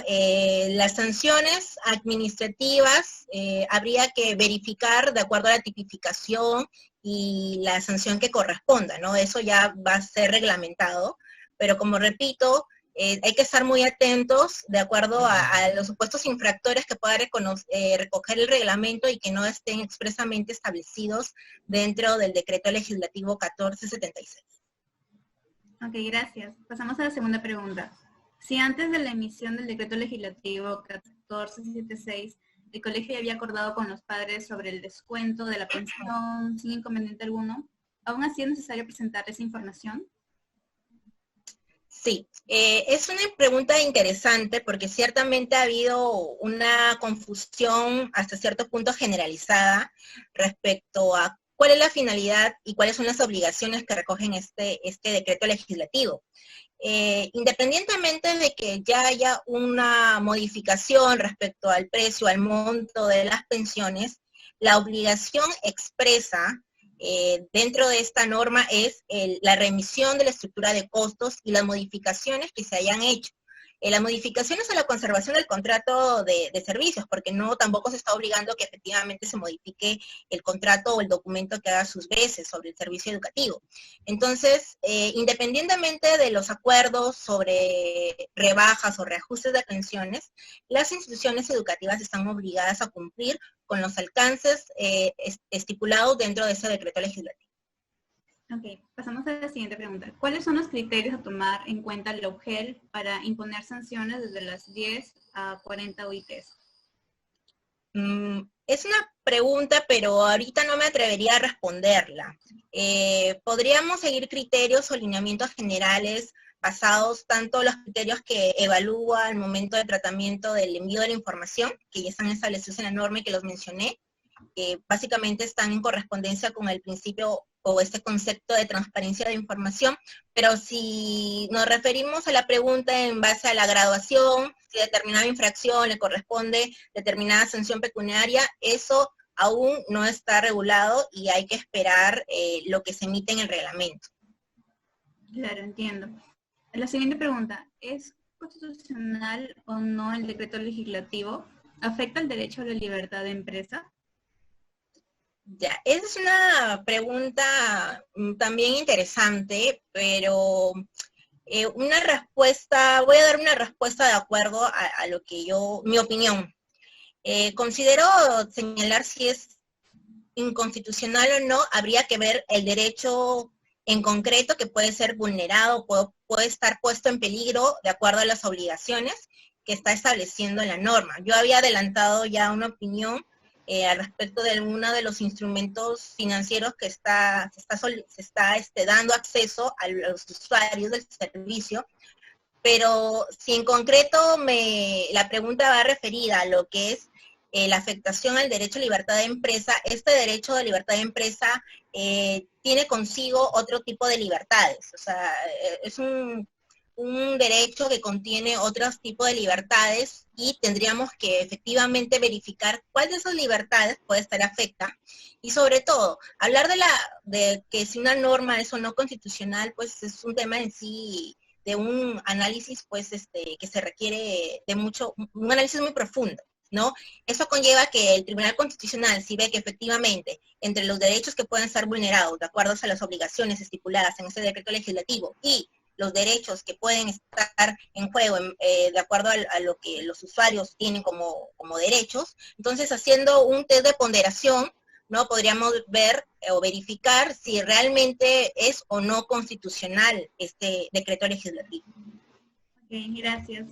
Las sanciones administrativas habría que verificar de acuerdo a la tipificación y la sanción que corresponda, ¿no? Eso ya va a ser reglamentado, pero como repito, hay que estar muy atentos de acuerdo a los supuestos infractores que pueda recoger el reglamento y que no estén expresamente establecidos dentro del decreto legislativo 1476. Ok, gracias. Pasamos a la segunda pregunta. Si antes de la emisión del decreto legislativo 1476, el colegio ya había acordado con los padres sobre el descuento de la pensión sin inconveniente alguno, ¿aún así es necesario presentar esa información? Sí, es una pregunta interesante porque ciertamente ha habido una confusión hasta cierto punto generalizada respecto a cuál es la finalidad y cuáles son las obligaciones que recogen este decreto legislativo. Independientemente de que ya haya una modificación respecto al precio, al monto de las pensiones, la obligación expresa dentro de esta norma es la remisión de la estructura de costos y las modificaciones que se hayan hecho. Las modificaciones a la conservación del contrato de servicios, porque no tampoco se está obligando que efectivamente se modifique el contrato o el documento que haga sus veces sobre el servicio educativo. Entonces, independientemente de los acuerdos sobre rebajas o reajustes de pensiones, las instituciones educativas están obligadas a cumplir con los alcances estipulados dentro de ese decreto legislativo. Ok, pasamos a la siguiente pregunta. ¿Cuáles son los criterios a tomar en cuenta la UGEL para imponer sanciones desde las 10 a 40 UITs? Es una pregunta, pero ahorita no me atrevería a responderla. Podríamos seguir criterios o lineamientos generales basados tanto en los criterios que evalúa al momento de tratamiento del envío de la información, que ya están establecidos en la norma y que los mencioné, que básicamente están en correspondencia con el principio o este concepto de transparencia de información, pero si nos referimos a la pregunta en base a la graduación, si determinada infracción le corresponde determinada sanción pecuniaria, eso aún no está regulado y hay que esperar lo que se emite en el reglamento. Claro, entiendo. La siguiente pregunta, ¿es constitucional o no el decreto legislativo? ¿Afecta el derecho a la libertad de empresa? Ya, esa es una pregunta también interesante, pero voy a dar una respuesta de acuerdo a lo que mi opinión. Considero señalar si es inconstitucional o no, habría que ver el derecho en concreto que puede ser vulnerado, puede estar puesto en peligro de acuerdo a las obligaciones que está estableciendo la norma. Yo había adelantado ya una opinión al respecto de uno de los instrumentos financieros que se está dando acceso a los usuarios del servicio, pero si en concreto la pregunta va referida a lo que es la afectación al derecho a libertad de empresa, este derecho de libertad de empresa tiene consigo otro tipo de libertades, o sea, es un derecho que contiene otros tipos de libertades y tendríamos que efectivamente verificar cuál de esas libertades puede estar afecta y sobre todo, hablar de que si una norma es o no constitucional, pues es un tema en sí de un análisis pues que se requiere de un análisis muy profundo. ¿no? Eso conlleva que el Tribunal Constitucional, si ve que efectivamente entre los derechos que pueden ser vulnerados de acuerdo a las obligaciones estipuladas en ese decreto legislativo y los derechos que pueden estar en juego de acuerdo a lo que los usuarios tienen como derechos, entonces haciendo un test de ponderación, ¿no? Podríamos ver o verificar si realmente es o no constitucional este decreto legislativo. Ok, gracias.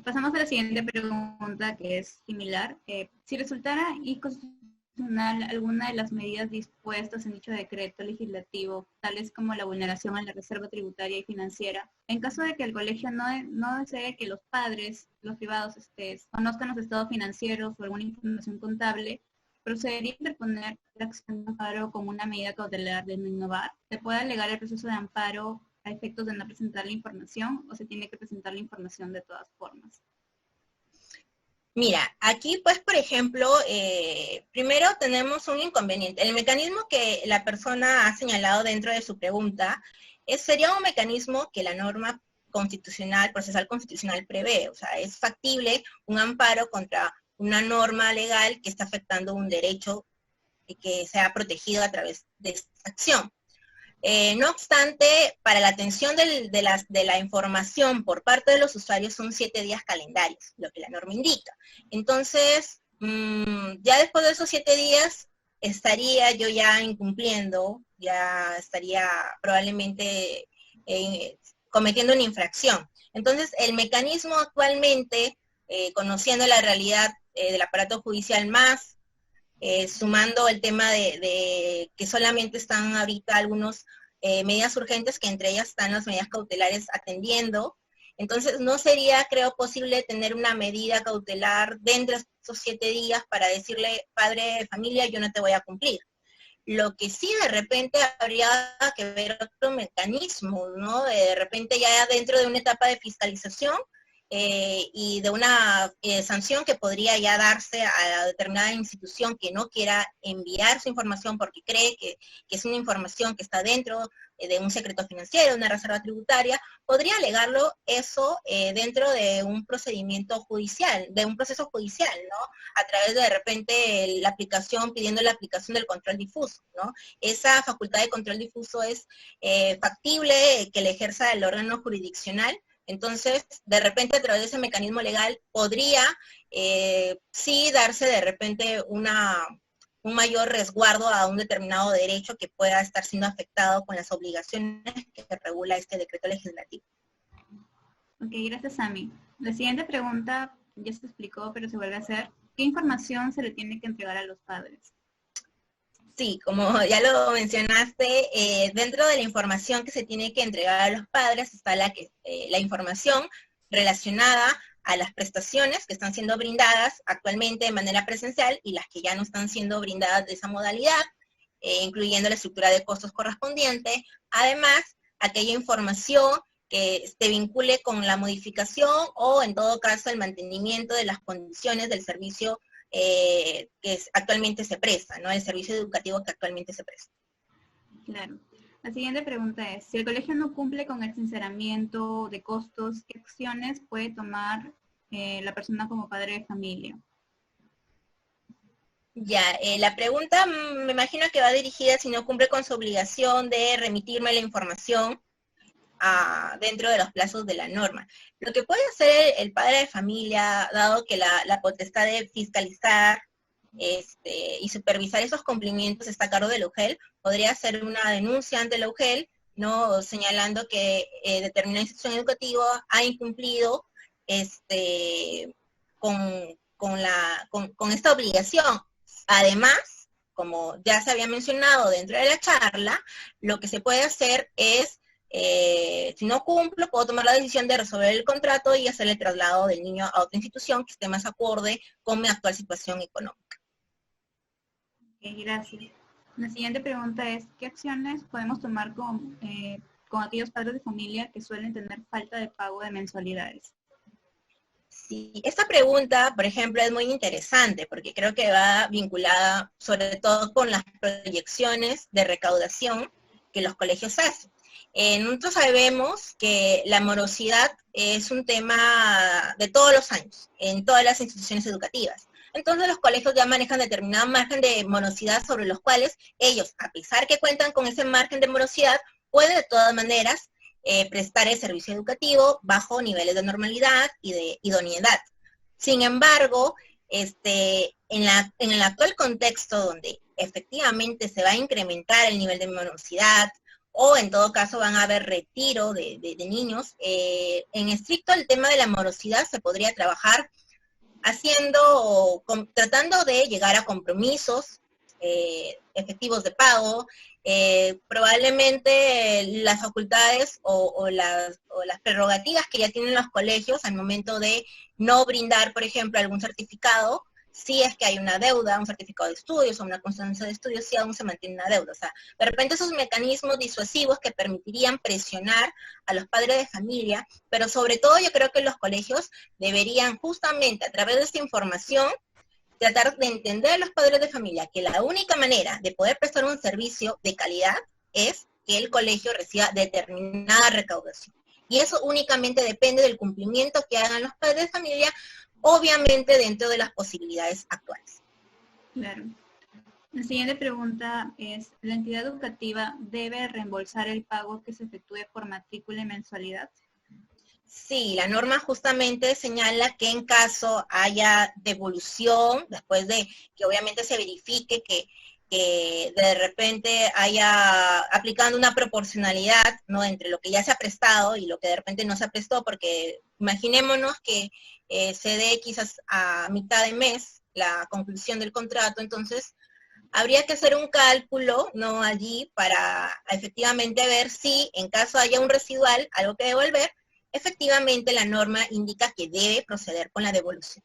Pasamos a la siguiente pregunta, que es similar. Si resultara inconstitucional alguna de las medidas dispuestas en dicho decreto legislativo, tales como la vulneración a la reserva tributaria y financiera, en caso de que el colegio no desee que los padres, los privados, conozcan los estados financieros o alguna información contable, procedería a interponer la acción de amparo como una medida cautelar de no innovar. ¿Se puede alegar el proceso de amparo a efectos de no presentar la información o se tiene que presentar la información de todas formas? Mira, aquí pues, por ejemplo, primero tenemos un inconveniente. El mecanismo que la persona ha señalado dentro de su pregunta sería un mecanismo que la norma constitucional, procesal constitucional prevé. O sea, es factible un amparo contra una norma legal que está afectando un derecho que sea protegido a través de esta acción. No obstante, para la atención de la información por parte de los usuarios son 7 días calendarios, lo que la norma indica. Entonces, ya después de esos 7 días, estaría yo ya incumpliendo, ya estaría probablemente cometiendo una infracción. Entonces, el mecanismo actualmente, conociendo la realidad del aparato judicial más, sumando el tema de que solamente están ahorita algunas medidas urgentes, que entre ellas están las medidas cautelares atendiendo. Entonces no sería, creo, posible tener una medida cautelar dentro de esos 7 días para decirle, padre de familia, yo no te voy a cumplir. Lo que sí de repente habría que ver otro mecanismo, ¿no? De repente ya dentro de una etapa de fiscalización, y de una sanción que podría ya darse a la determinada institución que no quiera enviar su información porque cree que es una información que está dentro de un secreto financiero, una reserva tributaria, podría alegarlo eso dentro de un procedimiento judicial, de un proceso judicial, ¿no? A través de repente la aplicación, pidiendo la aplicación del control difuso, ¿no? Esa facultad de control difuso es factible que le ejerza el órgano jurisdiccional. Entonces, de repente, a través de ese mecanismo legal, podría sí darse de repente un mayor resguardo a un determinado derecho que pueda estar siendo afectado con las obligaciones que regula este decreto legislativo. Ok, gracias, Sami. La siguiente pregunta ya se explicó, pero se vuelve a hacer. ¿Qué información se le tiene que entregar a los padres? Sí, como ya lo mencionaste, dentro de la información que se tiene que entregar a los padres está la información relacionada a las prestaciones que están siendo brindadas actualmente de manera presencial y las que ya no están siendo brindadas de esa modalidad, incluyendo la estructura de costos correspondiente. Además, aquella información que se vincule con la modificación o, en todo caso, el mantenimiento de las condiciones del servicio que actualmente se presta, ¿no? El servicio educativo que actualmente se presta. Claro. La siguiente pregunta es, si el colegio no cumple con el sinceramiento de costos, ¿qué acciones puede tomar la persona como padre de familia? Ya, la pregunta me imagino que va dirigida si no cumple con su obligación de remitirme la información dentro de los plazos de la norma. Lo que puede hacer el padre de familia, dado que la potestad de fiscalizar y supervisar esos cumplimientos está a cargo de la UGEL, podría hacer una denuncia ante la UGEL, ¿no? Señalando que determinada institución educativa ha incumplido con esta obligación. Además, como ya se había mencionado dentro de la charla, lo que se puede hacer es, si no cumplo, puedo tomar la decisión de resolver el contrato y hacer el traslado del niño a otra institución que esté más acorde con mi actual situación económica. Ok, gracias. La siguiente pregunta es, ¿qué acciones podemos tomar con aquellos padres de familia que suelen tener falta de pago de mensualidades? Sí, esta pregunta, por ejemplo, es muy interesante porque creo que va vinculada sobre todo con las proyecciones de recaudación que los colegios hacen. Nosotros sabemos que la morosidad es un tema de todos los años, en todas las instituciones educativas. entonces los colegios ya manejan determinado margen de morosidad sobre los cuales ellos, a pesar que cuentan con ese margen de morosidad, pueden de todas maneras prestar el servicio educativo bajo niveles de normalidad y de idoneidad. Sin embargo, en el actual contexto donde efectivamente se va a incrementar el nivel de morosidad, o en todo caso van a haber retiro de niños, en estricto el tema de la morosidad se podría trabajar tratando de llegar a compromisos efectivos de pago. Probablemente las facultades o las prerrogativas que ya tienen los colegios al momento de no brindar, por ejemplo, algún certificado, si es que hay una deuda, un certificado de estudios o una constancia de estudios, si aún se mantiene una deuda. O sea, de repente esos mecanismos disuasivos que permitirían presionar a los padres de familia, pero sobre todo yo creo que los colegios deberían justamente a través de esta información tratar de entender a los padres de familia que la única manera de poder prestar un servicio de calidad es que el colegio reciba determinada recaudación. Y eso únicamente depende del cumplimiento que hagan los padres de familia, obviamente dentro de las posibilidades actuales. Claro. La siguiente pregunta es, ¿la entidad educativa debe reembolsar el pago que se efectúe por matrícula y mensualidad? Sí, la norma justamente señala que en caso haya devolución, después de que obviamente se verifique que de repente haya aplicando una proporcionalidad, ¿no?, entre lo que ya se ha prestado y lo que de repente no se prestó, porque imaginémonos que se dé quizás a mitad de mes la conclusión del contrato, entonces habría que hacer un cálculo, ¿no?, allí para efectivamente ver si en caso haya un residual, algo que devolver, efectivamente la norma indica que debe proceder con la devolución.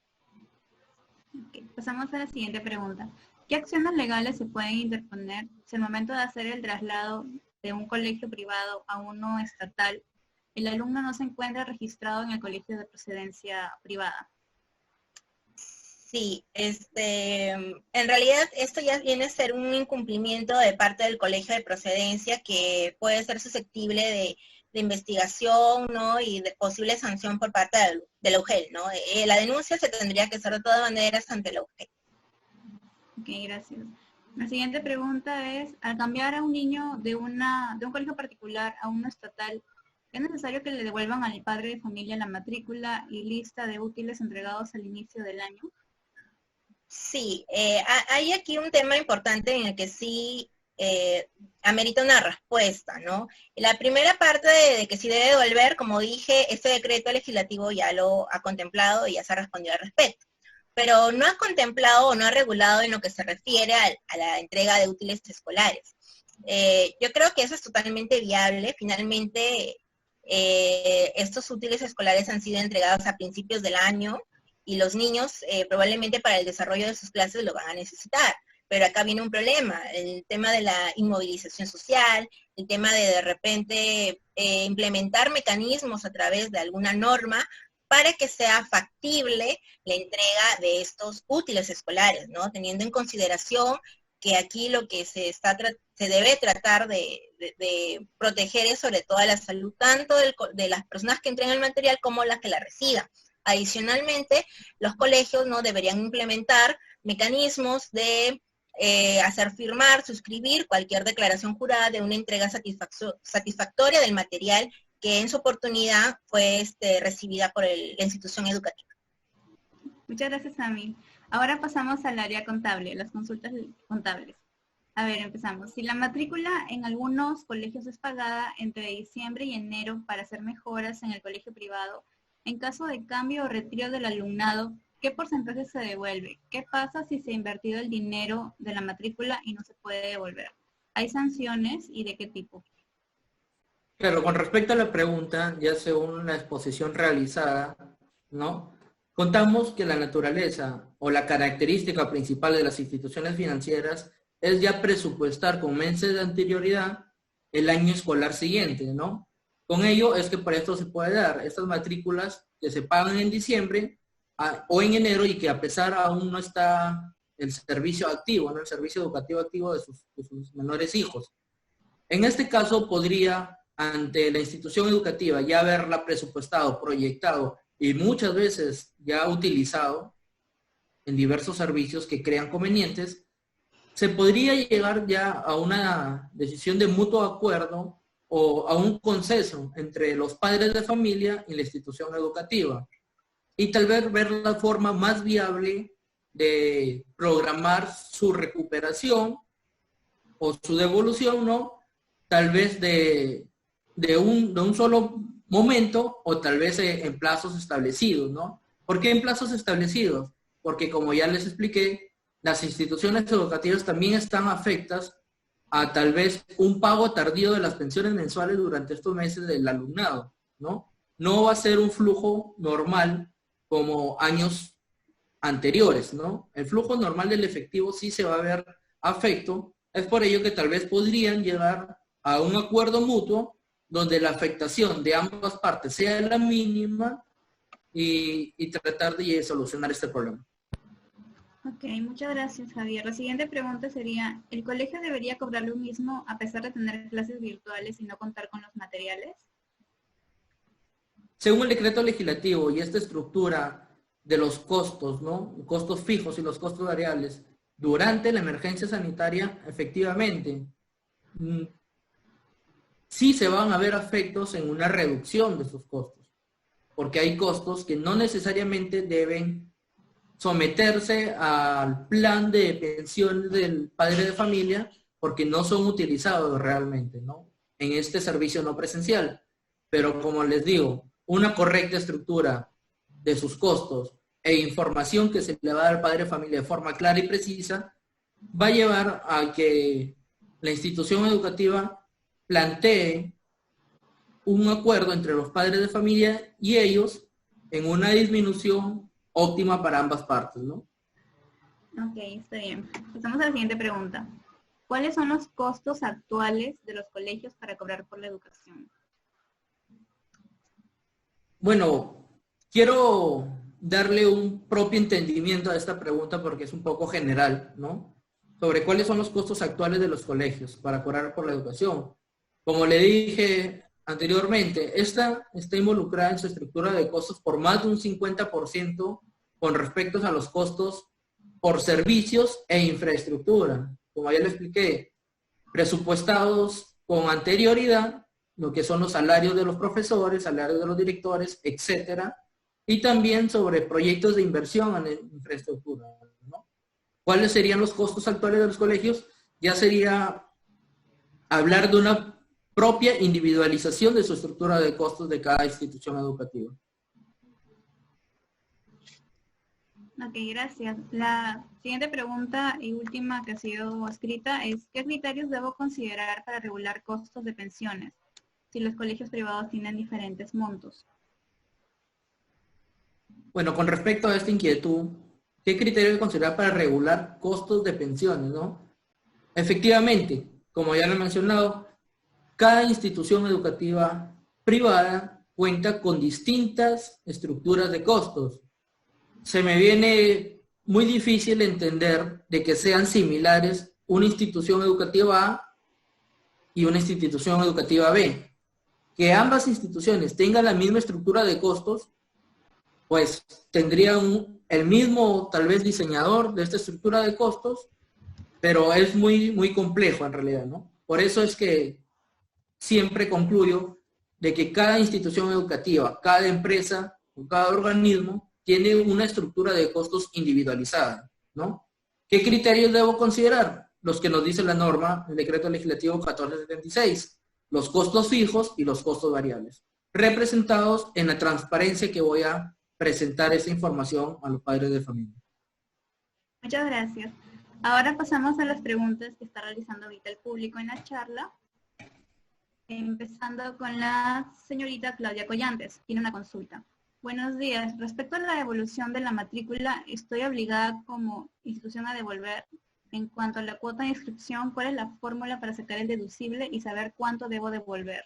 Okay. Pasamos a la siguiente pregunta. ¿Qué acciones legales se pueden interponer si al momento de hacer el traslado de un colegio privado a uno estatal, el alumno no se encuentra registrado en el colegio de procedencia privada? Sí, en realidad esto ya viene a ser un incumplimiento de parte del colegio de procedencia que puede ser susceptible de investigación, ¿no?, y de posible sanción por parte de la UGEL, ¿no? La denuncia se tendría que hacer de todas maneras ante la UGEL. Ok, gracias. La siguiente pregunta es, al cambiar a un niño de un colegio particular a uno estatal, ¿es necesario que le devuelvan al padre de familia la matrícula y lista de útiles entregados al inicio del año? Sí, hay aquí un tema importante en el que sí amerita una respuesta, ¿no? La primera parte de que sí debe devolver, como dije, este decreto legislativo ya lo ha contemplado y ya se ha respondido al respecto, pero no ha contemplado o no ha regulado en lo que se refiere a la entrega de útiles escolares. Yo creo que eso es totalmente viable. Finalmente, estos útiles escolares han sido entregados a principios del año y los niños probablemente para el desarrollo de sus clases lo van a necesitar. Pero acá viene un problema, el tema de la inmovilización social, el tema de repente implementar mecanismos a través de alguna norma para que sea factible la entrega de estos útiles escolares, ¿no? Teniendo en consideración que aquí lo que se debe tratar de proteger es sobre todo la salud tanto de las personas que entregan el material como las que la reciban. Adicionalmente, los colegios no deberían implementar mecanismos de hacer firmar, suscribir cualquier declaración jurada de una entrega satisfactoria del material que en su oportunidad fue recibida por la institución educativa. Muchas gracias, Ami. Ahora pasamos al área contable, las consultas contables. A ver, empezamos. Si la matrícula en algunos colegios es pagada entre diciembre y enero para hacer mejoras en el colegio privado, en caso de cambio o retiro del alumnado, ¿qué porcentaje se devuelve? ¿Qué pasa si se ha invertido el dinero de la matrícula y no se puede devolver? ¿Hay sanciones y de qué tipo? Claro, con respecto a la pregunta, ya según la exposición realizada, ¿no?, contamos que la naturaleza o la característica principal de las instituciones financieras es ya presupuestar con meses de anterioridad el año escolar siguiente, ¿no? Con ello es que para esto se puede dar estas matrículas que se pagan en diciembre o en enero y que a pesar aún no está el servicio activo, ¿no?, el servicio educativo activo de sus menores hijos. En este caso podría, ante la institución educativa, ya haberla presupuestado, proyectado y muchas veces ya utilizado, en diversos servicios que crean convenientes, se podría llegar ya a una decisión de mutuo acuerdo o a un consenso entre los padres de familia y la institución educativa. Y tal vez ver la forma más viable de programar su recuperación o su devolución, ¿no? Tal vez de un solo momento o tal vez en plazos establecidos, ¿no? ¿Por qué en plazos establecidos? Porque como ya les expliqué, las instituciones educativas también están afectas a tal vez un pago tardío de las pensiones mensuales durante estos meses del alumnado, ¿no? No va a ser un flujo normal como años anteriores, ¿no? El flujo normal del efectivo sí se va a ver afecto. Es por ello que tal vez podrían llegar a un acuerdo mutuo donde la afectación de ambas partes sea la mínima y tratar de solucionar este problema. Ok, muchas gracias, Javier. La siguiente pregunta sería, ¿el colegio debería cobrar lo mismo a pesar de tener clases virtuales y no contar con los materiales? Según el decreto legislativo y esta estructura de los costos, ¿no? Costos fijos y los costos variables, durante la emergencia sanitaria, efectivamente, sí se van a ver efectos en una reducción de sus costos, porque hay costos que no necesariamente deben someterse al plan de pensiones del padre de familia porque no son utilizados realmente, ¿no? En este servicio no presencial. Pero como les digo, una correcta estructura de sus costos e información que se le va a dar al padre de familia de forma clara y precisa va a llevar a que la institución educativa plantee un acuerdo entre los padres de familia y ellos en una disminución óptima para ambas partes, ¿no? Ok, está bien. Pasamos a la siguiente pregunta. ¿Cuáles son los costos actuales de los colegios para cobrar por la educación? Bueno, quiero darle un propio entendimiento a esta pregunta porque es un poco general, ¿no? Sobre cuáles son los costos actuales de los colegios para cobrar por la educación. Como le dije anteriormente, esta está involucrada en su estructura de costos por más de un 50% con respecto a los costos por servicios e infraestructura. Como ya le expliqué, presupuestados con anterioridad, lo que son los salarios de los profesores, salarios de los directores, etcétera, y también sobre proyectos de inversión en infraestructura, ¿no? ¿Cuáles serían los costos actuales de los colegios? Ya sería hablar de una propia individualización de su estructura de costos de cada institución educativa. Ok, gracias. La siguiente pregunta y última que ha sido escrita es, ¿qué criterios debo considerar para regular costos de pensiones si los colegios privados tienen diferentes montos? Bueno, con respecto a esta inquietud, ¿qué criterio debe considerar para regular costos de pensiones, no? Efectivamente, como ya lo he mencionado, cada institución educativa privada cuenta con distintas estructuras de costos. Se me viene muy difícil entender de que sean similares una institución educativa A y una institución educativa B. Que ambas instituciones tengan la misma estructura de costos, pues tendrían el mismo, tal vez, diseñador de esta estructura de costos, pero es muy, muy complejo en realidad, ¿no? Por eso es que siempre concluyo de que cada institución educativa, cada empresa o cada organismo tiene una estructura de costos individualizada, ¿no? ¿Qué criterios debo considerar? Los que nos dice la norma, el decreto legislativo 1476, los costos fijos y los costos variables, representados en la transparencia que voy a presentar esa información a los padres de familia. Muchas gracias. Ahora pasamos a las preguntas que está realizando ahorita el público en la charla. Empezando con la señorita Claudia Collantes, tiene una consulta. Buenos días. Respecto a la devolución de la matrícula, ¿estoy obligada como institución a devolver? En cuanto a la cuota de inscripción, ¿cuál es la fórmula para sacar el deducible y saber cuánto debo devolver?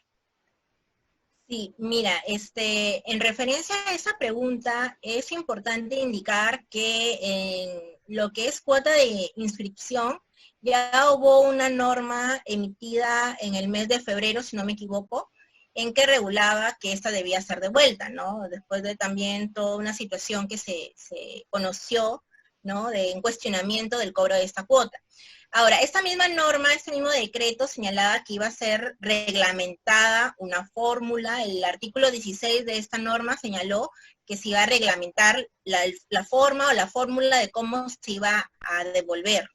Sí, mira, en referencia a esa pregunta, es importante indicar que en lo que es cuota de inscripción, ya hubo una norma emitida en el mes de febrero, si no me equivoco, en que regulaba que esta debía ser devuelta, ¿no? Después de también toda una situación que se conoció ¿no? En cuestionamiento del cobro de esta cuota. Ahora, esta misma norma, este mismo decreto señalaba que iba a ser reglamentada una fórmula. El artículo 16 de esta norma señaló que se iba a reglamentar la forma o la fórmula de cómo se iba a devolver.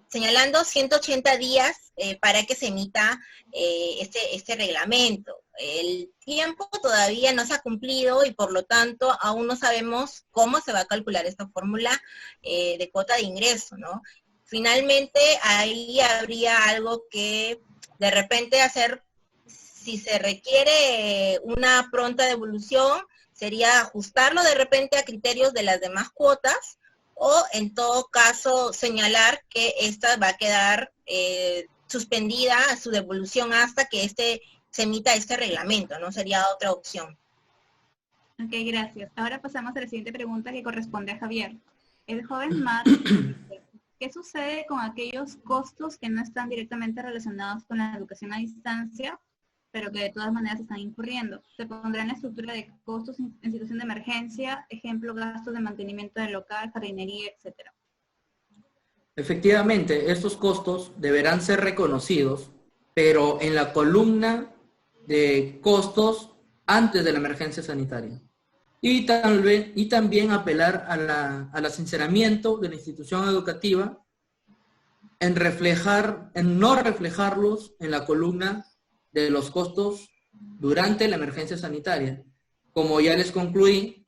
Señalando 180 días para que se emita este reglamento. El tiempo todavía no se ha cumplido y por lo tanto aún no sabemos cómo se va a calcular esta fórmula de cuota de ingreso, ¿no? Finalmente ahí habría algo que de repente hacer, si se requiere una pronta devolución, sería ajustarlo de repente a criterios de las demás cuotas, o en todo caso señalar que esta va a quedar suspendida su devolución hasta que se emita este reglamento, ¿no? Sería otra opción. Ok, gracias. Ahora pasamos a la siguiente pregunta que corresponde a Javier. El joven Matt dice, ¿qué sucede con aquellos costos que no están directamente relacionados con la educación a distancia, pero que de todas maneras están incurriendo? Se pondrá en la estructura de costos en situación de emergencia, ejemplo, gastos de mantenimiento del local, jardinería, etcétera. Efectivamente, estos costos deberán ser reconocidos, pero en la columna de costos antes de la emergencia sanitaria. Y también apelar al sinceramiento de la institución educativa en no reflejarlos en la columna de los costos durante la emergencia sanitaria. Como ya les concluí,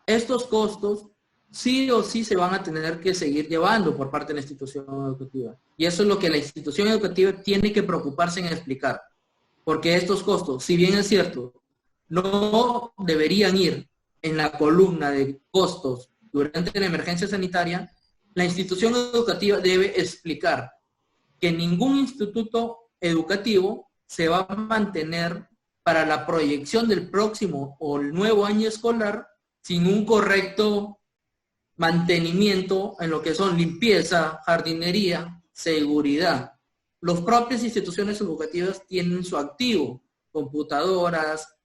estos costos sí o sí se van a tener que seguir llevando por parte de la institución educativa. Y eso es lo que la institución educativa tiene que preocuparse en explicar. Porque estos costos, si bien es cierto, no deberían ir en la columna de costos durante la emergencia sanitaria, la institución educativa debe explicar que ningún instituto educativo se va a mantener para la proyección del próximo o el nuevo año escolar sin un correcto mantenimiento en lo que son limpieza, jardinería, seguridad. Las propias instituciones educativas tienen su activo, computadoras,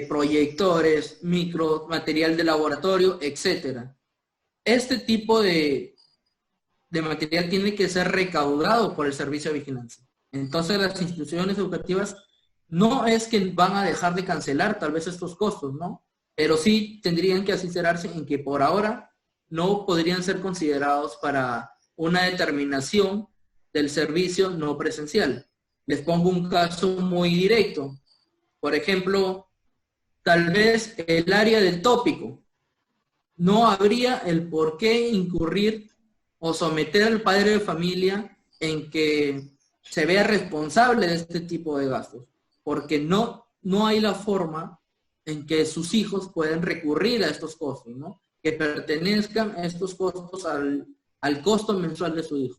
proyectores, micro, material de laboratorio, etcétera. Este tipo de material tiene que ser recaudado por el servicio de vigilancia. Entonces las instituciones educativas no es que van a dejar de cancelar tal vez estos costos, ¿no? Pero sí tendrían que asincerarse en que por ahora no podrían ser considerados para una determinación del servicio no presencial. Les pongo un caso muy directo. Por ejemplo, tal vez el área del tópico. No habría el por qué incurrir o someter al padre de familia en que se vea responsable de este tipo de gastos, porque no hay la forma en que sus hijos pueden recurrir a estos costos, ¿no? Que pertenezcan a estos costos al costo mensual de su hijo.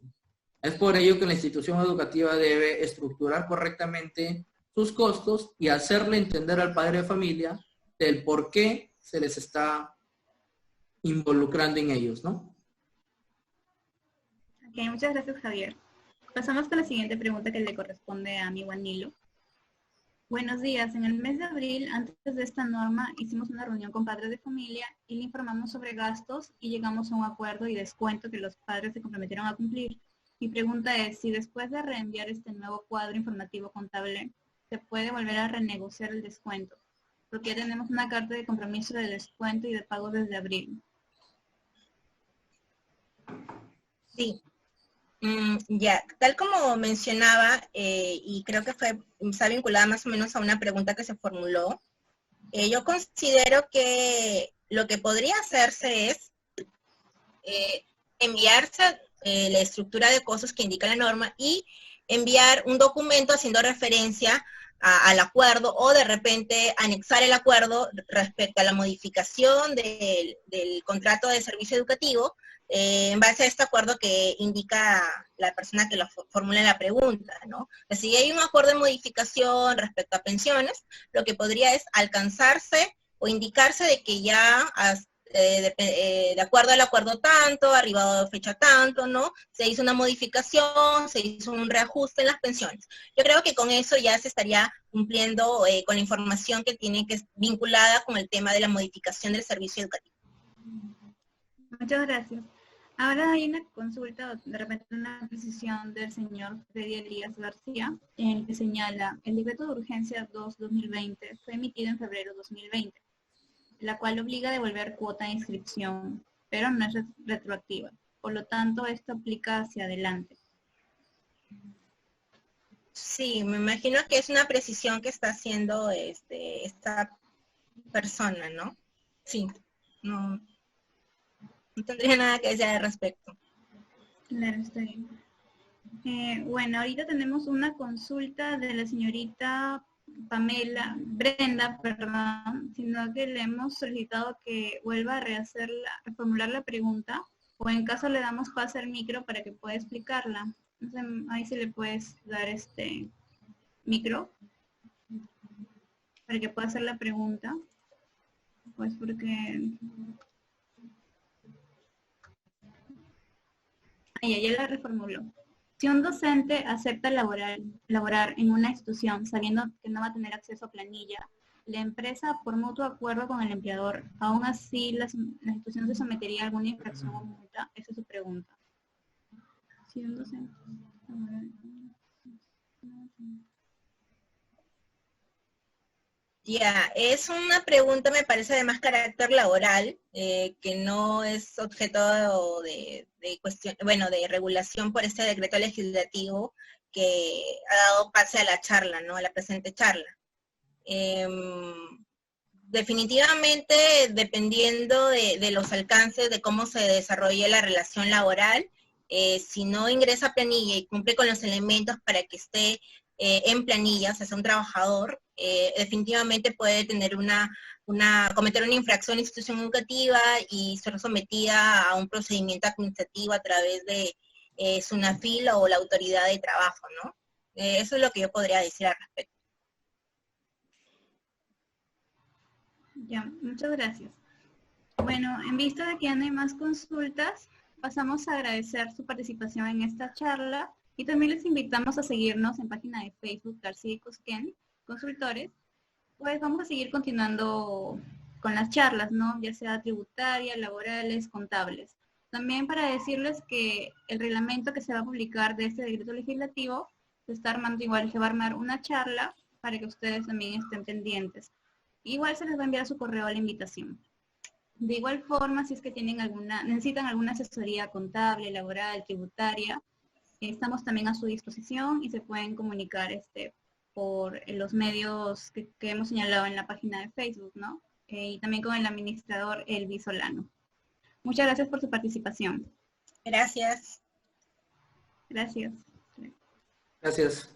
Es por ello que la institución educativa debe estructurar correctamente sus costos y hacerle entender al padre de familia del por qué se les está involucrando en ellos, ¿no? Ok, muchas gracias, Javier. Pasamos con la siguiente pregunta que le corresponde a mi Nilo. Buenos días. En el mes de abril, antes de esta norma, hicimos una reunión con padres de familia y le informamos sobre gastos y llegamos a un acuerdo y descuento que los padres se comprometieron a cumplir. Mi pregunta es, si después de reenviar este nuevo cuadro informativo contable, se puede volver a renegociar el descuento, porque ya tenemos una carta de compromiso de descuento y de pago desde abril. Sí. Ya, tal como mencionaba, y creo que está vinculada más o menos a una pregunta que se formuló, yo considero que lo que podría hacerse es enviarse la estructura de costos que indica la norma y enviar un documento haciendo referencia al acuerdo o de repente anexar el acuerdo respecto a la modificación del contrato de servicio educativo en base a este acuerdo que indica la persona que lo formula la pregunta, ¿no? Si hay un acuerdo de modificación respecto a pensiones, lo que podría es alcanzarse o indicarse de que ya de acuerdo al acuerdo tanto, arribado de fecha tanto, ¿no? Se hizo una modificación, se hizo un reajuste en las pensiones. Yo creo que con eso ya se estaría cumpliendo con la información que tiene que es vinculada con el tema de la modificación del servicio educativo. Muchas gracias. Ahora hay una consulta, de repente una precisión del señor Freddy Elías García, en el que señala, el decreto de urgencia 2-2020 fue emitido en febrero 2020, la cual obliga a devolver cuota de inscripción, pero no es retroactiva. Por lo tanto, esto aplica hacia adelante. Sí, me imagino que es una precisión que está haciendo esta persona, ¿no? Sí, no tendría nada que decir al respecto. Claro, está bien. Bueno, ahorita tenemos una consulta de la señorita Brenda, sino que le hemos solicitado que vuelva a reformular la pregunta, o en caso le damos pase al micro para que pueda explicarla. Entonces, ahí se le puedes dar micro para que pueda hacer la pregunta. Pues porque... ya la reformuló. Si un docente acepta laborar en una institución sabiendo que no va a tener acceso a planilla, la empresa, por mutuo acuerdo con el empleador, aún así la institución se sometería a alguna infracción o multa. Esa es su pregunta. Si un docente... Ya, es una pregunta, me parece, de más carácter laboral, que no es objeto de cuestión, bueno, de regulación por este decreto legislativo que ha dado pase a la charla, ¿no? A la presente charla. Definitivamente, dependiendo de los alcances, de cómo se desarrolle la relación laboral, si no ingresa a planilla y cumple con los elementos para que esté en planilla, o sea, un trabajador, definitivamente puede tener cometer una infracción a institución educativa y ser sometida a un procedimiento administrativo a través de SUNAFIL o la autoridad de trabajo, ¿no? Eso es lo que yo podría decir al respecto. Ya, muchas gracias. Bueno, en vista de que ya no hay más consultas, pasamos a agradecer su participación en esta charla y también les invitamos a seguirnos en página de Facebook García y Cusquén, consultores. Pues vamos a seguir continuando con las charlas, ¿no? Ya sea tributarias, laborales, contables. También para decirles que el reglamento que se va a publicar de este decreto legislativo se está armando igual, se va a armar una charla para que ustedes también estén pendientes. Igual se les va a enviar a su correo la invitación. De igual forma, si es que necesitan alguna asesoría contable, laboral, tributaria, estamos también a su disposición y se pueden comunicar por los medios que hemos señalado en la página de Facebook, ¿no? Y también con el administrador Elvi Solano. Muchas gracias por su participación. Gracias. Gracias. Gracias.